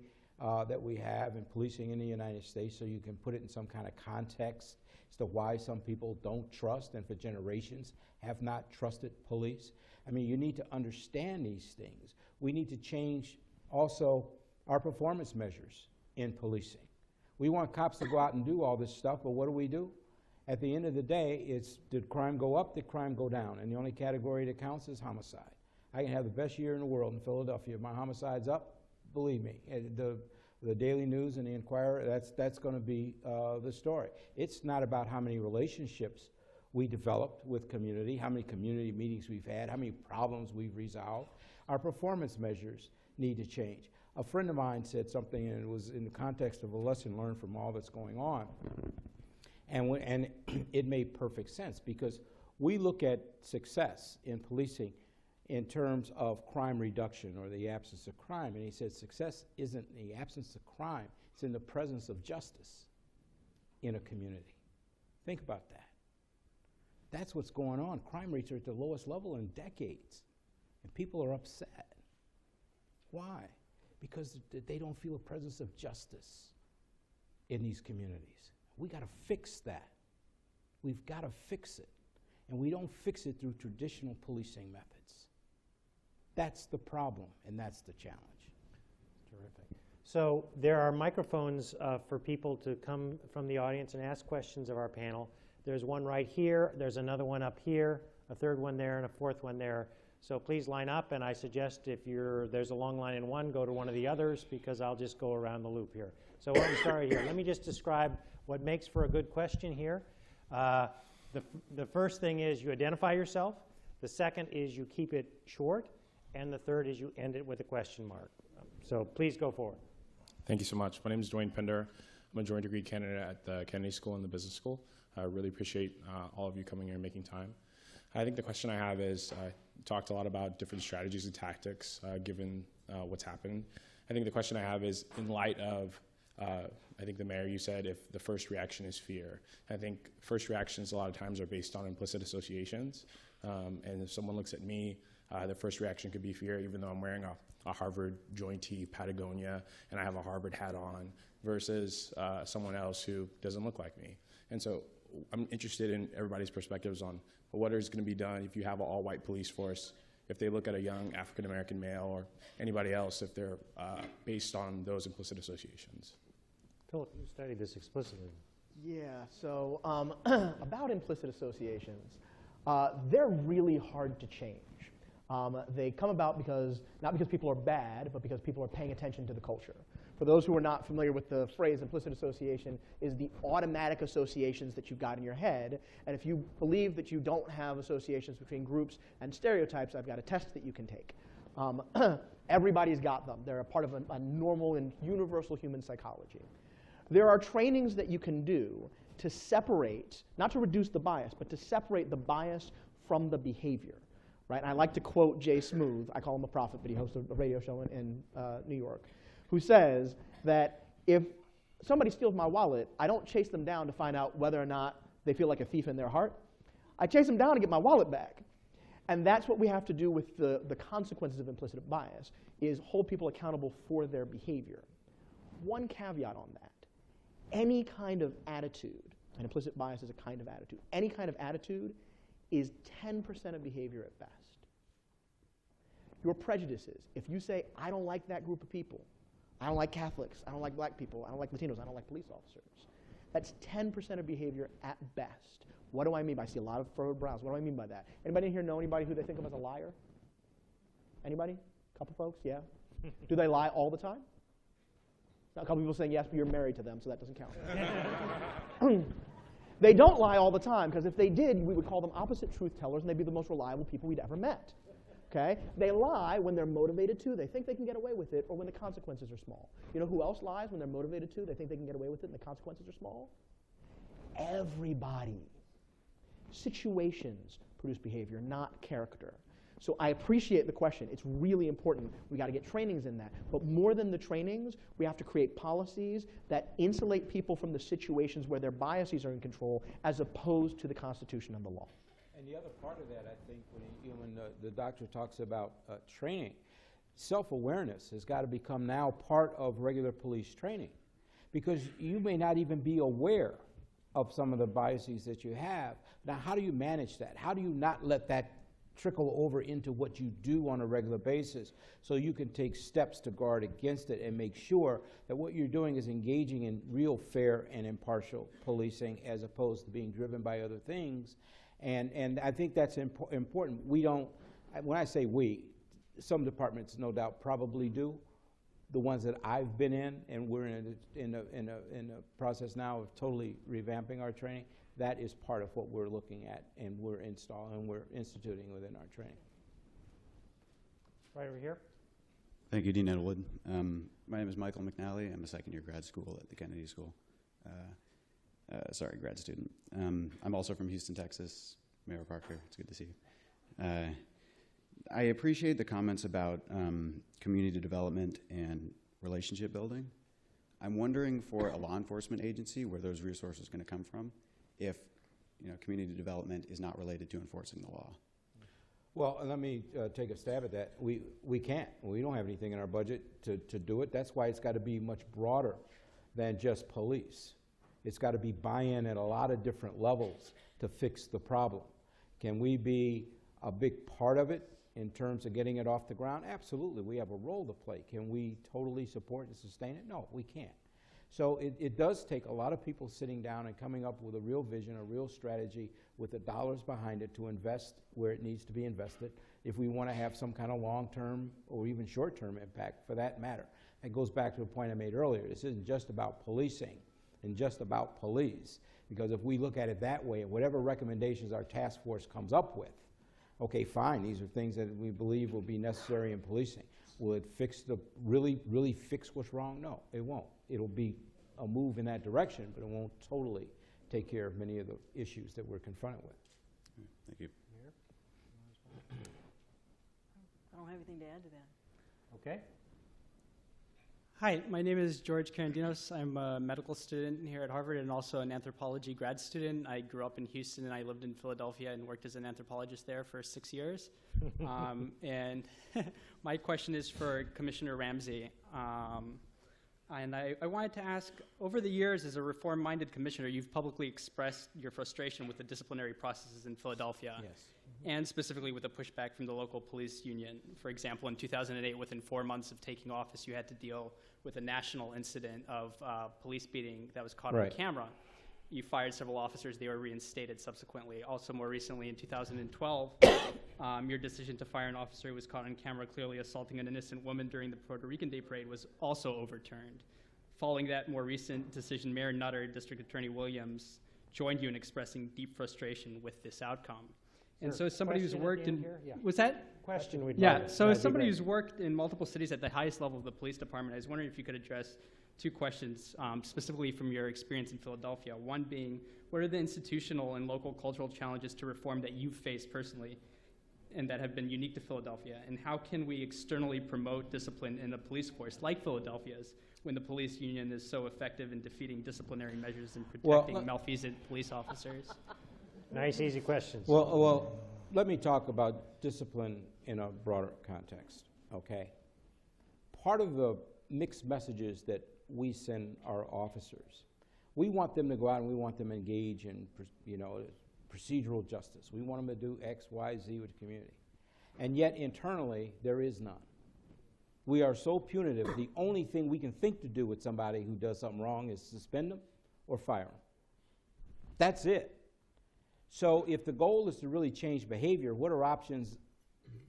that we have in policing in the United States, so you can put it in some kind of context as to why some people don't trust and for generations have not trusted police. I mean, you need to understand these things. We need to change also our performance measures in policing. We want cops to go out and do all this stuff, but what do? At the end of the day, it's did crime go up, did crime go down? And the only category that counts is homicide. I can have the best year in the world in Philadelphia. If my homicide's up, believe me. The Daily News and the Inquirer, that's going to be the story. It's not about how many relationships we developed with community, how many community meetings we've had, how many problems we've resolved. Our performance measures need to change. A friend of mine said something, and it was in the context of a lesson learned from all that's going on. And it made perfect sense, because we look at success in policing in terms of crime reduction or the absence of crime. And he said success isn't the absence of crime, it's in the presence of justice in a community. Think about that. That's what's going on. Crime rates are at the lowest level in decades, and people are upset. Why? Because they don't feel a presence of justice in these communities. We got to fix that. We've got to fix it. And we don't fix it through traditional policing methods. That's the problem, and that's the challenge. Terrific. So there are microphones for people to come from the audience and ask questions of our panel. There's one right here, there's another one up here, a third one there, and a fourth one there. So please line up, and I suggest if there's a long line in one, go to one of the others, because I'll just go around the loop here. So why don't we start here? Let me just describe what makes for a good question here. The first thing is you identify yourself. The second is you keep it short. And the third is you end it with a question mark. So please go forward. Thank you so much. My name is Dwayne Pender. I'm a joint degree candidate at the Kennedy School and the Business School. I really appreciate all of you coming here and making time. I think the question I have is, talked a lot about different strategies and tactics given what's happened. I think the question I have is, in light of, I think the mayor, you said if the first reaction is fear. I think first reactions a lot of times are based on implicit associations. And if someone looks at me, the first reaction could be fear, even though I'm wearing a Harvard joint tee, Patagonia, and I have a Harvard hat on, versus someone else who doesn't look like me. And so I'm interested in everybody's perspectives on what is going to be done if you have an all-white police force, if they look at a young African-American male or anybody else, if they're based on those implicit associations. Phillip, you studied this explicitly. Yeah, so about implicit associations, they're really hard to change. They come about not because people are bad, but because people are paying attention to the culture. For those who are not familiar with the phrase implicit association, is the automatic associations that you've got in your head. And if you believe that you don't have associations between groups and stereotypes, I've got a test that you can take. Everybody's got them. They're a part of a normal and universal human psychology. There are trainings that you can do to separate, not to reduce the bias, but to separate the bias from the behavior. Right? And I like to quote Jay Smooth. I call him a prophet, but he hosts a radio show in New York, who says that if somebody steals my wallet, I don't chase them down to find out whether or not they feel like a thief in their heart. I chase them down to get my wallet back. And that's what we have to do with the consequences of implicit bias, is hold people accountable for their behavior. One caveat on that. Any kind of attitude, and implicit bias is a kind of attitude, any kind of attitude is 10% of behavior at best. Your prejudices, if you say, I don't like that group of people, I don't like Catholics, I don't like black people, I don't like Latinos, I don't like police officers, that's 10% of behavior at best. What do I mean? I see a lot of furrowed brows. What do I mean by that? Anybody in here know anybody who they think of as a liar? Anybody? A couple folks? Yeah? Do they lie all the time? Now, a couple people saying yes, but you're married to them, so that doesn't count. They don't lie all the time, because if they did, we would call them opposite truth tellers, and they'd be the most reliable people we'd ever met. Okay? They lie when they're motivated to. They think they can get away with it, or when the consequences are small. You know who else lies when they're motivated to? They think they can get away with it, and the consequences are small? Everybody. Situations produce behavior, not character. So I appreciate the question. It's really important. We got to get trainings in that. But more than the trainings, we have to create policies that insulate people from the situations where their biases are in control, as opposed to the Constitution and the law. And the other part of that, I think, when the doctor talks about training, self-awareness has got to become now part of regular police training, because you may not even be aware of some of the biases that you have. Now, how do you manage that? How do you not let that trickle over into what you do on a regular basis, so you can take steps to guard against it and make sure that what you're doing is engaging in real fair and impartial policing as opposed to being driven by other things. And I think that's important. We don't, when I say we, some departments no doubt probably do. The ones that I've been in, and we're in a process now of totally revamping our training, that is part of what we're looking at and we're instituting within our training. Right over here. Thank you, Dean Ellwood. My name is Michael McNally. I'm a second-year grad school at the Kennedy School. Grad student. I'm also from Houston, Texas. Mayor Parker, it's good to see you. I appreciate the comments about community development and relationship building. I'm wondering for a law enforcement agency where those resources are going to come from if community development is not related to enforcing the law. Well, let me take a stab at that. We can't. We don't have anything in our budget to do it. That's why it's got to be much broader than just police. It's got to be buy-in at a lot of different levels to fix the problem. Can we be a big part of it in terms of getting it off the ground? Absolutely. We have a role to play. Can we totally support and sustain it? No, we can't. So it does take a lot of people sitting down and coming up with a real vision, a real strategy with the dollars behind it to invest where it needs to be invested if we want to have some kind of long-term or even short-term impact for that matter. It goes back to a point I made earlier. This isn't just about policing and just about police, because if we look at it that way, whatever recommendations our task force comes up with, okay, fine, these are things that we believe will be necessary in policing. Will it fix really fix what's wrong? No, it won't. It'll be a move in that direction, but it won't totally take care of many of the issues that we're confronted with. Thank you. I don't have anything to add to that. Okay. Hi, my name is George Karandinos. I'm a medical student here at Harvard and also an anthropology grad student. I grew up in Houston and I lived in Philadelphia and worked as an anthropologist there for 6 years. And my question is for Commissioner Ramsey. And I wanted to ask, over the years as a reform-minded commissioner, you've publicly expressed your frustration with the disciplinary processes in Philadelphia. Yes. And specifically with the pushback from the local police union. For example, in 2008, within 4 months of taking office, you had to deal with a national incident of police beating that was caught on camera. You fired several officers. They were reinstated subsequently. Also, more recently, in 2012, your decision to fire an officer who was caught on camera clearly assaulting an innocent woman during the Puerto Rican Day Parade was also overturned. Following that more recent decision, Mayor Nutter, District Attorney Williams joined you in expressing deep frustration with this outcome. And so as somebody who's worked in, was that? Question we'd Yeah, love. so That'd as be somebody great. who's worked in multiple cities at the highest level of the police department, I was wondering if you could address two questions, specifically from your experience in Philadelphia. One being, what are the institutional and local cultural challenges to reform that you've faced personally and that have been unique to Philadelphia? And how can we externally promote discipline in a police force like Philadelphia's when the police union is so effective in defeating disciplinary measures and protecting malfeasant police officers? Nice, easy questions. Well, let me talk about discipline in a broader context, okay? Part of the mixed messages that we send our officers, we want them to go out and we want them to engage in, procedural justice. We want them to do X, Y, Z with the community. And yet, internally, there is none. We are so punitive, the only thing we can think to do with somebody who does something wrong is suspend them or fire them. That's it. So if the goal is to really change behavior, what are options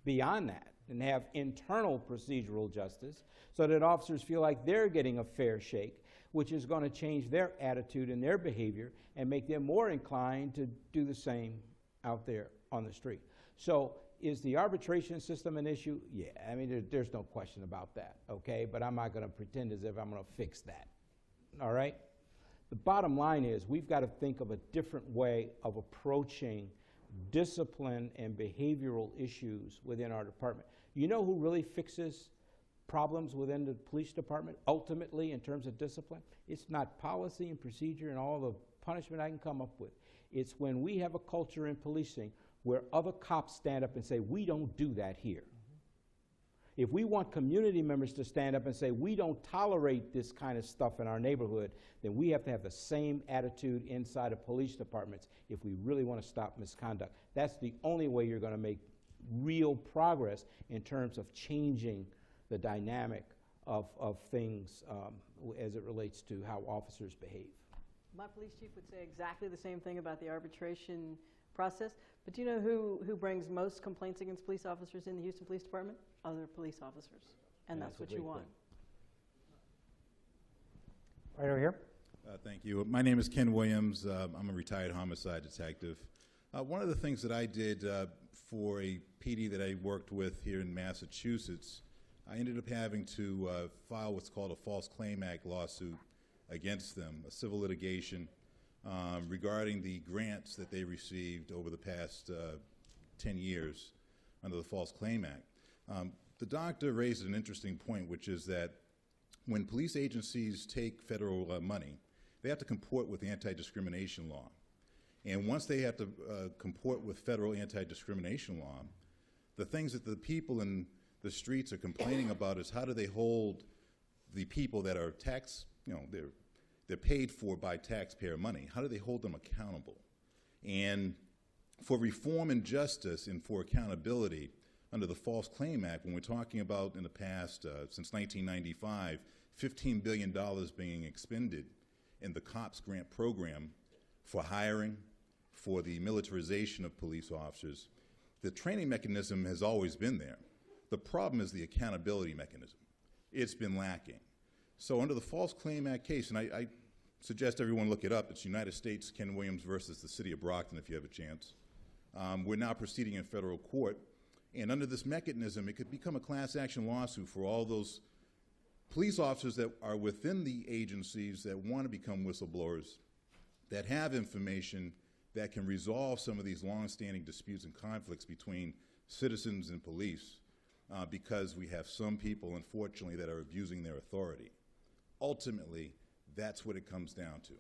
beyond that? And have internal procedural justice so that officers feel like they're getting a fair shake, which is going to change their attitude and their behavior and make them more inclined to do the same out there on the street. So is the arbitration system an issue? Yeah, I mean, there's no question about that, okay? But I'm not going to pretend as if I'm going to fix that, all right? The bottom line is we've got to think of a different way of approaching discipline and behavioral issues within our department. You know who really fixes problems within the police department ultimately in terms of discipline? It's not policy and procedure and all the punishment I can come up with. It's when we have a culture in policing where other cops stand up and say, we don't do that here. If we want community members to stand up and say, we don't tolerate this kind of stuff in our neighborhood, then we have to have the same attitude inside of police departments if we really want to stop misconduct. That's the only way you're going to make real progress in terms of changing the dynamic of things as it relates to how officers behave. My police chief would say exactly the same thing about the arbitration process. But do you know who brings most complaints against police officers in the Houston Police Department? Other police officers. And that's what you want. Right over here. Thank you. My name is Ken Williams. I'm a retired homicide detective. One of the things that I did for a PD that I worked with here in Massachusetts, I ended up having to file what's called a False Claim Act lawsuit against them, a civil litigation regarding the grants that they received over the past 10 years under the False Claim Act. The doctor raised an interesting point, which is that when police agencies take federal money, they have to comport with anti-discrimination law. And once they have to comport with federal anti-discrimination law, the things that the people in the streets are complaining about is how do they hold the people that are they're paid for by taxpayer money, how do they hold them accountable? And for reform and justice and for accountability under the False Claim Act, when we're talking about in the past, since 1995, $15 billion being expended in the COPS grant program for hiring, for the militarization of police officers, the training mechanism has always been there. The problem is the accountability mechanism. It's been lacking. So under the False Claim Act case, and I suggest everyone look it up, it's United States, Ken Williams versus the city of Brockton, if you have a chance. We're now proceeding in federal court, and under this mechanism, it could become a class action lawsuit for all those police officers that are within the agencies that want to become whistleblowers, that have information that can resolve some of these long-standing disputes and conflicts between citizens and police, because we have some people, unfortunately, that are abusing their authority. Ultimately, that's what it comes down to.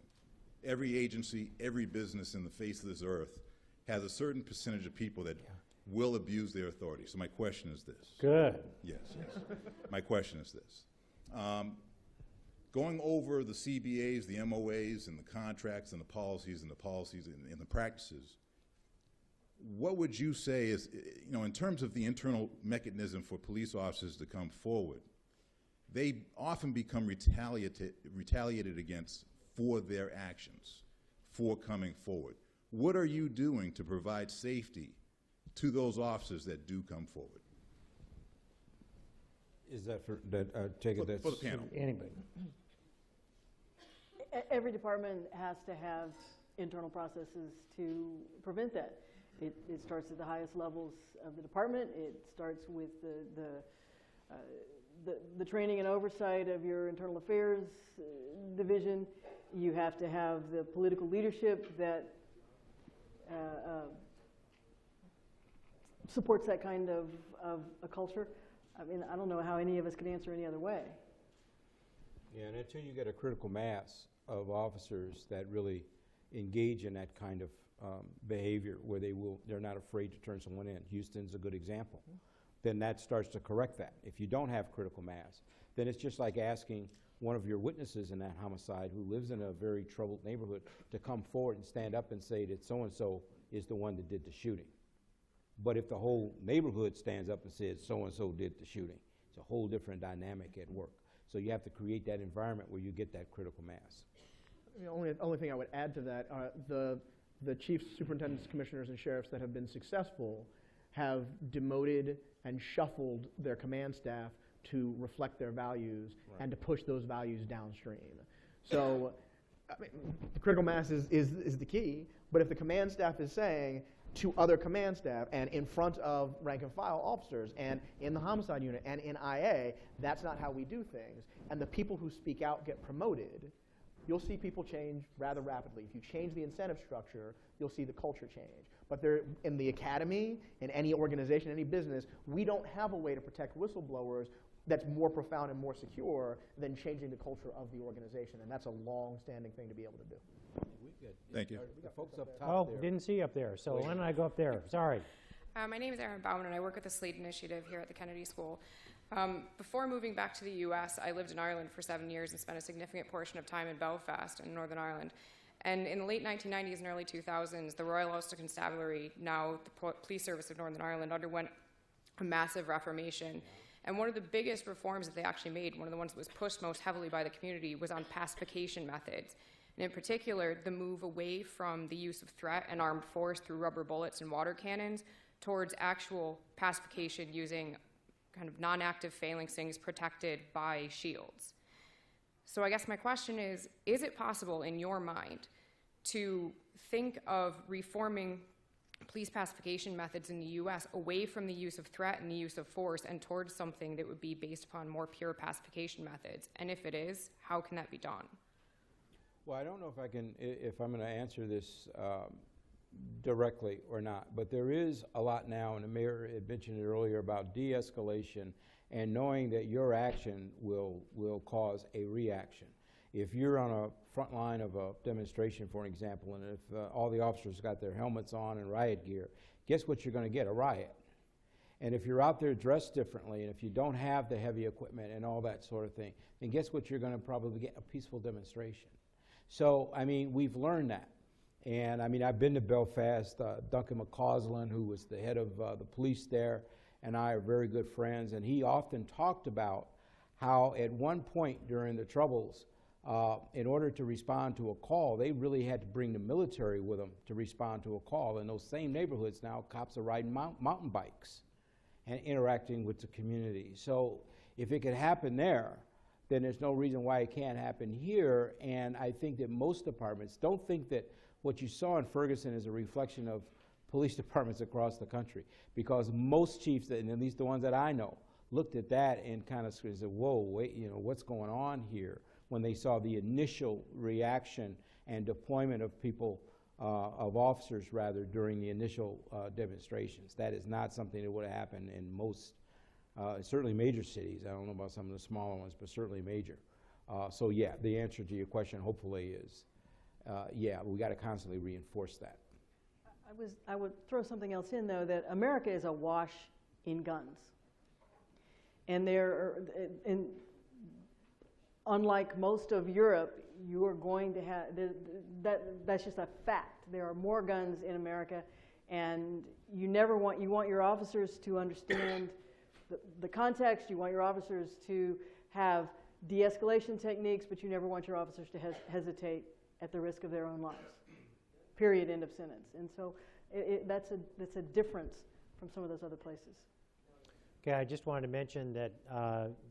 Every agency, every business in the face of this earth has a certain percentage of people that will abuse their authority. So my question is this. Good. Yes. My question is this. Going over the CBAs, the MOAs, and the contracts, and the policies, and the practices, what would you say is, in terms of the internal mechanism for police officers to come forward, they often become retaliated against for their actions, for coming forward. What are you doing to provide safety to those officers that do come forward? Is that for take it that's for the panel? Anybody? Every department has to have internal processes to prevent that. It starts at the highest levels of the department. It starts with the training and oversight of your internal affairs division. You have to have the political leadership that supports that kind of a culture. I mean, I don't know how any of us could answer any other way. Yeah, and until you get a critical mass of officers that really engage in that kind of behavior where they're not afraid to turn someone in. Houston's a good example. Then that starts to correct that. If you don't have critical mass, then it's just like asking one of your witnesses in that homicide who lives in a very troubled neighborhood to come forward and stand up and say that so-and-so is the one that did the shooting. But if the whole neighborhood stands up and says so-and-so did the shooting, it's a whole different dynamic at work. So you have to create that environment where you get that critical mass. The only thing I would add to that are the chiefs, superintendents, commissioners, and sheriffs that have been successful have demoted and shuffled their command staff to reflect their values and to push those values downstream. So I mean, the critical mass is the key, but if the command staff is saying to other command staff and in front of rank and file officers and in the homicide unit and in IA, that's not how we do things, and the people who speak out get promoted, you'll see people change rather rapidly. If you change the incentive structure, you'll see the culture change. But in the academy, in any organization, any business, we don't have a way to protect whistleblowers that's more profound and more secure than changing the culture of the organization. And that's a long-standing thing to be able to do. Thank you. The folks up top Oh, there. didn't see you up there, so why don't I go up there? Sorry. My name is Erin Bauman, and I work with the SLEAD Initiative here at the Kennedy School. Before moving back to the U.S., I lived in Ireland for 7 years and spent a significant portion of time in Belfast in Northern Ireland. And in the late 1990s and early 2000s, the Royal Ulster Constabulary, now the Police Service of Northern Ireland, underwent a massive reformation. And one of the biggest reforms that they actually made, one of the ones that was pushed most heavily by the community, was on pacification methods. And in particular, the move away from the use of threat and armed force through rubber bullets and water cannons towards actual pacification using kind of non-active phalanxes protected by shields. So I guess my question is it possible in your mind to think of reforming police pacification methods in the U.S. away from the use of threat and the use of force and towards something that would be based upon more pure pacification methods? And if it is, how can that be done? Well, I don't know if I'm going to answer this directly or not, but there is a lot now, and the mayor had mentioned it earlier, about de-escalation and knowing that your action will cause a reaction. If you're on a front line of a demonstration, for an example, and if all the officers got their helmets on and riot gear, guess what you're going to get? A riot. And if you're out there dressed differently, and if you don't have the heavy equipment and all that sort of thing, then guess what you're going to probably get? A peaceful demonstration. So, I mean, we've learned that. And, I mean, I've been to Belfast. Duncan McCausland, who was the head of the police there, and I are very good friends, and he often talked about how at one point during the Troubles, in order to respond to a call, they really had to bring the military with them to respond to a call. In those same neighborhoods now, cops are riding mountain bikes and interacting with the community. So if it could happen there, then there's no reason why it can't happen here. And I think that most departments don't think that what you saw in Ferguson is a reflection of police departments across the country, because most chiefs, and at least the ones that I know, looked at that and kind of said, whoa, wait, you know, what's going on here? When they saw the initial reaction and deployment of people, of officers rather, during the initial demonstrations. That is not something that would have happened in most, certainly major cities. I don't know about some of the smaller ones, but certainly major. So yeah, the answer to your question hopefully is, yeah, we got to constantly reinforce that. I would throw something else in, though, that America is awash in guns. And unlike most of Europe, you are going to have, that's just a fact. There are more guns in America, and you want your officers to understand the context, you want your officers to have de-escalation techniques, but you never want your officers to hesitate at the risk of their own lives. Period, end of sentence. And so that's a difference from some of those other places. Okay, I just wanted to mention that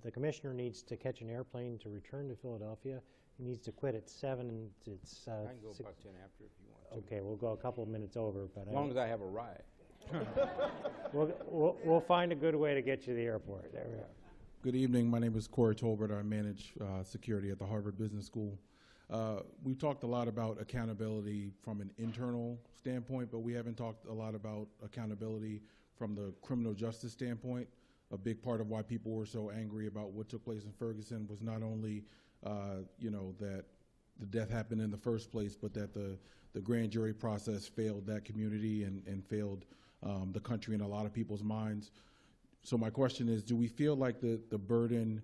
the commissioner needs to catch an airplane to return to Philadelphia. He needs to quit at 7. It's I can go about 10 after if you want to. Okay, we'll go a couple of minutes over, but as long as I have a ride. we'll find a good way to get you to the airport. There we go. Good evening. My name is Corey Tolbert. I manage security at the Harvard Business School. We've talked a lot about accountability from an internal standpoint, but we haven't talked a lot about accountability from the criminal justice standpoint. A big part of why people were so angry about what took place in Ferguson was not only, that the death happened in the first place, but that the grand jury process failed that community and failed the country in a lot of people's minds. So my question is, do we feel like the burden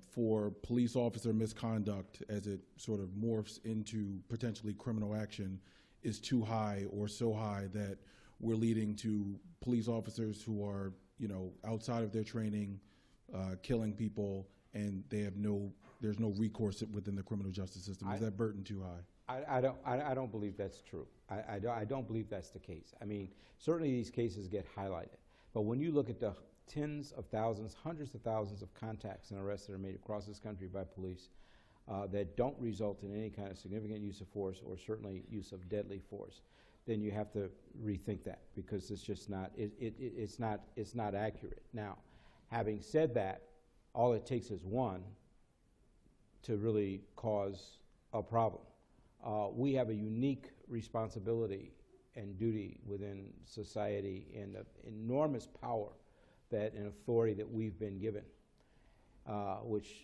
for police officer misconduct as it sort of morphs into potentially criminal action is too high, or so high that we're leading to police officers who are, outside of their training, killing people, and there's no recourse within the criminal justice system? Is that burden too high? I don't believe that's true. I don't believe that's the case. I mean, certainly these cases get highlighted, but when you look at the tens of thousands, hundreds of thousands of contacts and arrests that are made across this country by police that don't result in any kind of significant use of force, or certainly use of deadly force, then you have to rethink that, because it's just not, it's not accurate. Now, having said that, all it takes is one to really cause a problem. We have a unique responsibility and duty within society, and enormous power that and authority that we've been given, which,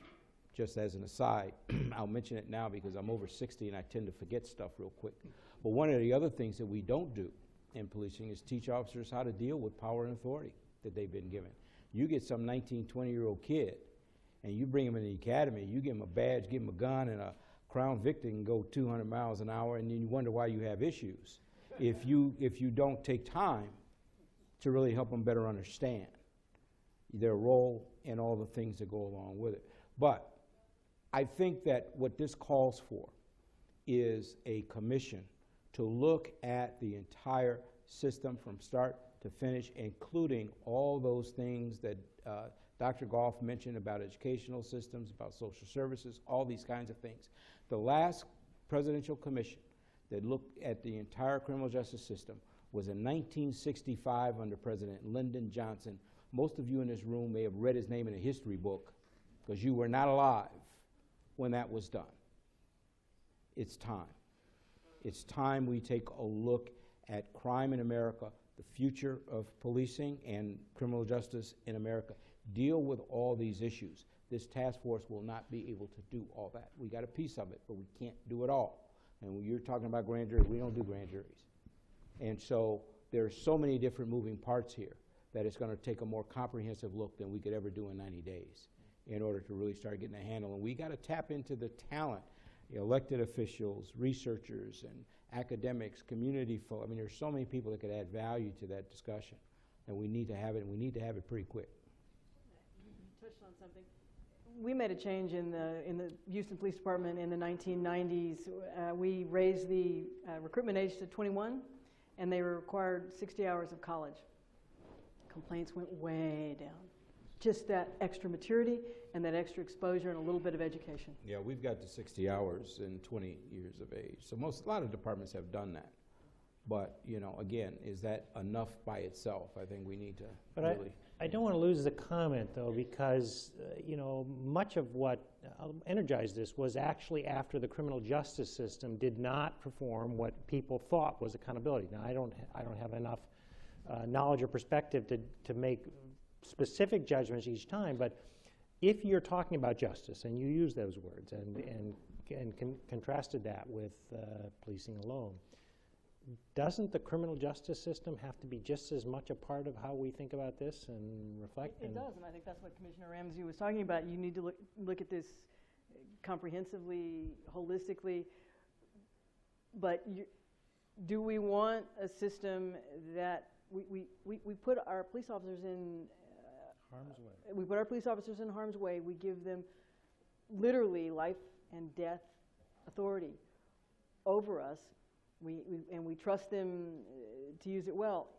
just as an aside, I'll mention it now because I'm over 60 and I tend to forget stuff real quick. But one of the other things that we don't do in policing is teach officers how to deal with power and authority that they've been given. You get some 19, 20-year-old kid and you bring him in the academy, you give him a badge, give him a gun and a Crown Vic can go 200 miles an hour, and then you wonder why you have issues if you don't take time to really help them better understand their role and all the things that go along with it. But I think that what this calls for is a commission to look at the entire system from start to finish, including all those things that Dr. Goff mentioned about educational systems, about social services, all these kinds of things. The last presidential commission that looked at the entire criminal justice system was in 1965 under President Lyndon Johnson. Most of you in this room may have read his name in a history book because you were not alive when that was done. It's time. It's time we take a look at crime in America, the future of policing and criminal justice in America, deal with all these issues. This task force will not be able to do all that. We got a piece of it, but we can't do it all. And when you're talking about grand juries, we don't do grand juries. And so there's so many different moving parts here that it's going to take a more comprehensive look than we could ever do in 90 days in order to really start getting a handle. And we got to tap into the talent, elected officials, researchers, and academics, community folk. I mean, there's so many people that could add value to that discussion, and we need to have it, and we need to have it pretty quick. You touched on something. We made a change in the Houston Police Department in the 1990s. We raised the recruitment age to 21, and they required 60 hours of college. Complaints went way down. Just that extra maturity and that extra exposure and a little bit of education. Yeah, we've got to 60 hours in 20 years of age. So a lot of departments have done that. But, you know, again, is that enough by itself? I think we need to really... I don't want to lose the comment, though, because, you know, much of what energized this was actually after the criminal justice system did not perform what people thought was accountability. Now, I don't have enough knowledge or perspective to make specific judgments each time, but if you're talking about justice, and you use those words, and contrasted that with policing alone, doesn't the criminal justice system have to be just as much a part of how we think about this and reflect? It does, and I think that's what Commissioner Ramsey was talking about. You need to look at this comprehensively, holistically, but do we want a system that we put our police officers in harm's way? We put our police officers in harm's way. We give them literally life and death authority over us. And we trust them to use it well.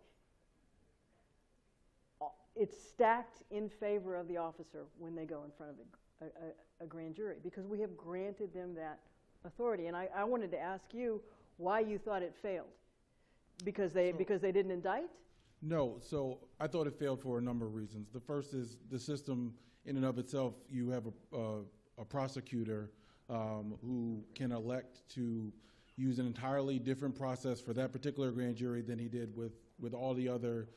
It's stacked in favor of the officer when they go in front of a grand jury because we have granted them that authority. And I wanted to ask you why you thought it failed. Because they didn't indict? No, so I thought it failed for a number of reasons. The first is the system in and of itself. You have a prosecutor who can elect to use an entirely different process for that particular grand jury than he did with all the other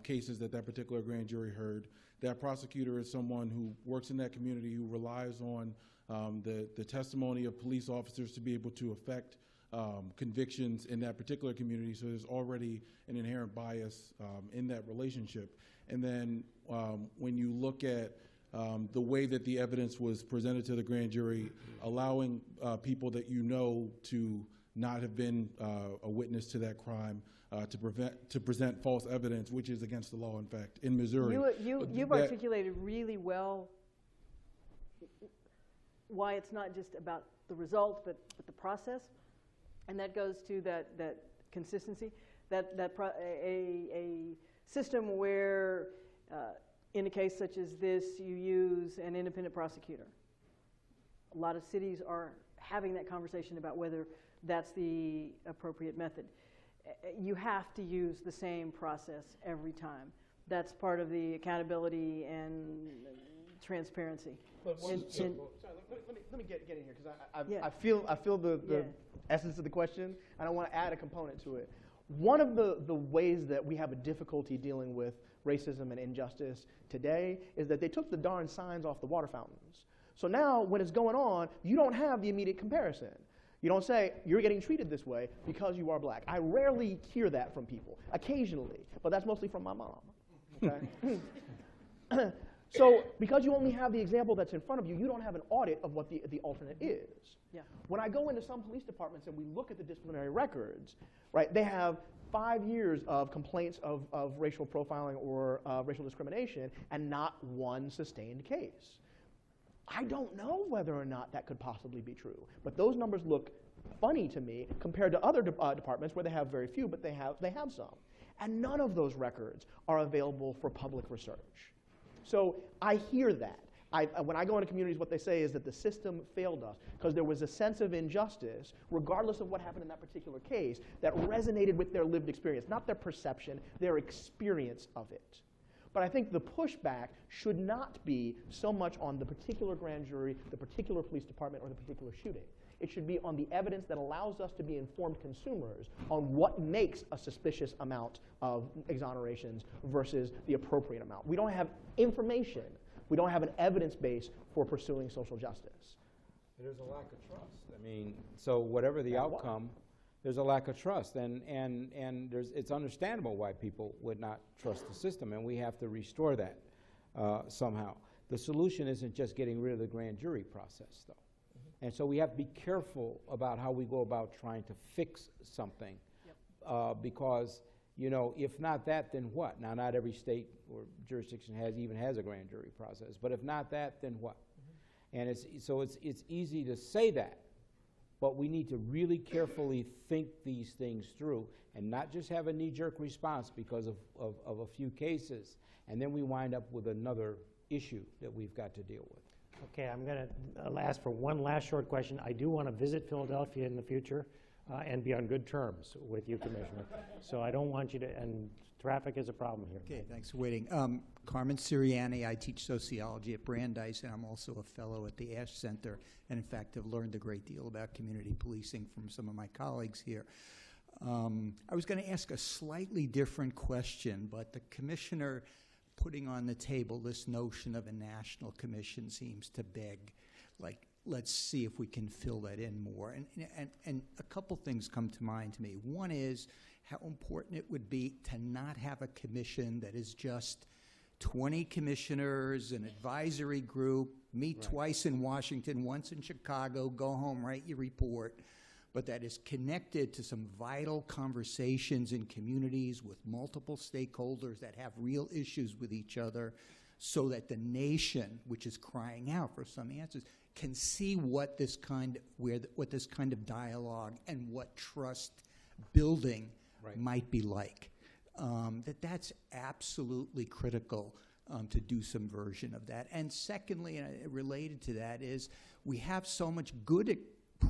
cases that particular grand jury heard. That prosecutor is someone who works in that community, who relies on the testimony of police officers to be able to affect convictions in that particular community. So there's already an inherent bias in that relationship. And then when you look at the way that the evidence was presented to the grand jury, allowing people that you know to not have been a witness to that crime, to present false evidence, which is against the law, in fact, in Missouri. You've articulated really well why it's not just about the result, but the process, and that goes to that consistency, a system where, in a case such as this, you use an independent prosecutor. A lot of cities are having that conversation about whether that's the appropriate method. You have to use the same process every time. That's part of the accountability and transparency. Let me get in here because I feel the essence of the question, and I want to add a component to it. One of the ways that we have a difficulty dealing with racism and injustice today is that they took the darn signs off the water fountains. So now when it's going on, you don't have the immediate comparison. You don't say, you're getting treated this way because you are black. I rarely hear that from people, occasionally, but that's mostly from my mom. Okay? So because you only have the example that's in front of you, you don't have an audit of what the alternate is. Yeah. When I go into some police departments and we look at the disciplinary records, right, they have 5 years of complaints of racial profiling or racial discrimination and not one sustained case. I don't know whether or not that could possibly be true, but those numbers look funny to me compared to other departments where they have very few, but they have some. And none of those records are available for public research. So I hear that. When I go into communities, what they say is that the system failed us because there was a sense of injustice, regardless of what happened in that particular case, that resonated with their lived experience, not their perception, their experience of it. But I think the pushback should not be so much on the particular grand jury, the particular police department, or the particular shooting. It should be on the evidence that allows us to be informed consumers on what makes a suspicious amount of exonerations versus the appropriate amount. We don't have information. We don't have an evidence base for pursuing social justice. There's a lack of trust. I mean, so whatever the outcome, there's a lack of trust, and it's understandable why people would not trust the system, and we have to restore that somehow. The solution isn't just getting rid of the grand jury process, though. And so we have to be careful about how we go about trying to fix something, because, you know, if not that, then what? Now, not every state or jurisdiction even has a grand jury process, but if not that, then what? And it's easy to say that, but we need to really carefully think these things through and not just have a knee-jerk response because of a few cases, and then we wind up with another issue that we've got to deal with. Okay, I'm going to ask for one last short question. I do want to visit Philadelphia in the future and be on good terms with you, Commissioner. So I don't want you to, and traffic is a problem here. Okay, thanks for waiting. Carmen Sirianni, I teach sociology at Brandeis, and I'm also a fellow at the Ash Center, and in fact have learned a great deal about community policing from some of my colleagues here. I was going to ask a slightly different question, but the Commissioner putting on the table this notion of a national commission seems to beg, like, let's see if we can fill that in more. And a couple things come to mind to me. One is how important it would be to not have a commission that is just 20 commissioners, an advisory group, meet twice in Washington, once in Chicago, go home, write your report, but that is connected to some vital conversations in communities with multiple stakeholders that have real issues with each other, so that the nation, which is crying out for some answers, can see what this kind of dialogue and what trust building might be like. That's absolutely critical to do some version of that. And secondly, and related to that, is we have so much good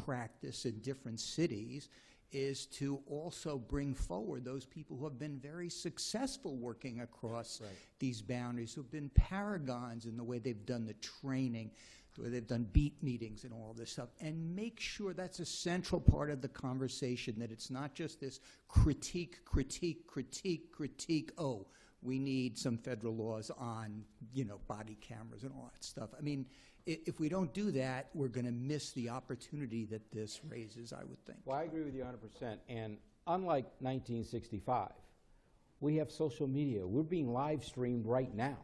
practice in different cities, is to also bring forward those people who have been very successful working across these boundaries, who have been paragons in the way they've done the training, the way they've done beat meetings and all this stuff, and make sure that's a central part of the conversation, that it's not just this critique, oh, we need some federal laws on, body cameras and all that stuff. I mean, if we don't do that, we're going to miss the opportunity that this raises, I would think. Well, I agree with you 100%. And unlike 1965, we have social media. We're being live streamed right now.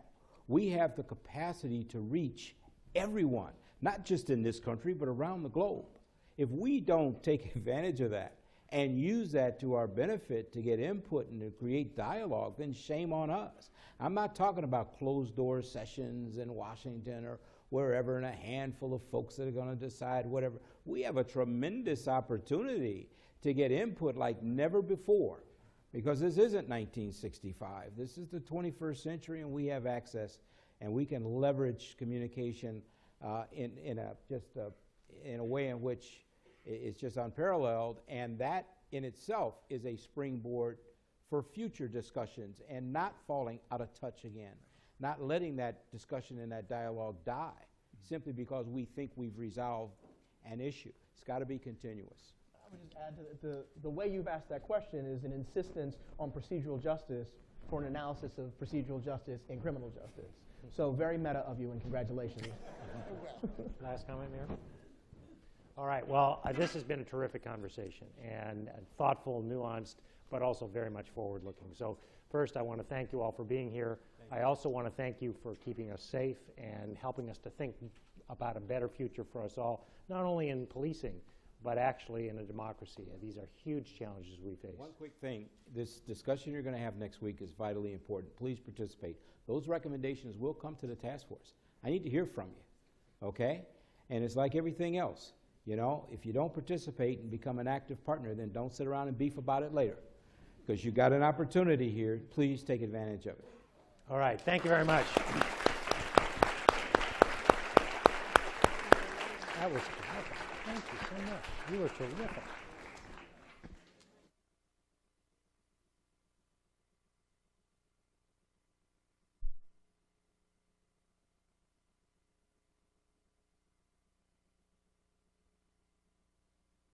We have the capacity to reach everyone, not just in this country, but around the globe. If we don't take advantage of that and use that to our benefit to get input and to create dialogue, then shame on us. I'm not talking about closed-door sessions in Washington or wherever, and a handful of folks that are going to decide whatever. We have a tremendous opportunity to get input like never before, because this isn't 1965. This is the 21st century, and we have access, and we can leverage communication in a way in which it's just unparalleled, and that in itself is a springboard for future discussions and not falling out of touch again. Not letting that discussion and that dialogue die simply because we think we've resolved an issue. It's got to be continuous. I would just add to the way you've asked that question is an insistence on procedural justice for an analysis of procedural justice in criminal justice. So very meta of you, and congratulations. Last comment, Mayor? All right, well, this has been a terrific conversation, and thoughtful, nuanced, but also very much forward-looking. So first, I want to thank you all for being here. I also want to thank you for keeping us safe and helping us to think about a better future for us all, not only in policing, but actually in a democracy. These are huge challenges we face. One quick thing, this discussion you're going to have next week is vitally important. Please participate. Those recommendations will come to the task force. I need to hear from you, okay? And it's like everything else. You know, if you don't participate and become an active partner, then don't sit around and beef about it later. Because you got an opportunity here. Please take advantage of it. All right, thank you very much. That was terrific. Thank you so much. You were terrific.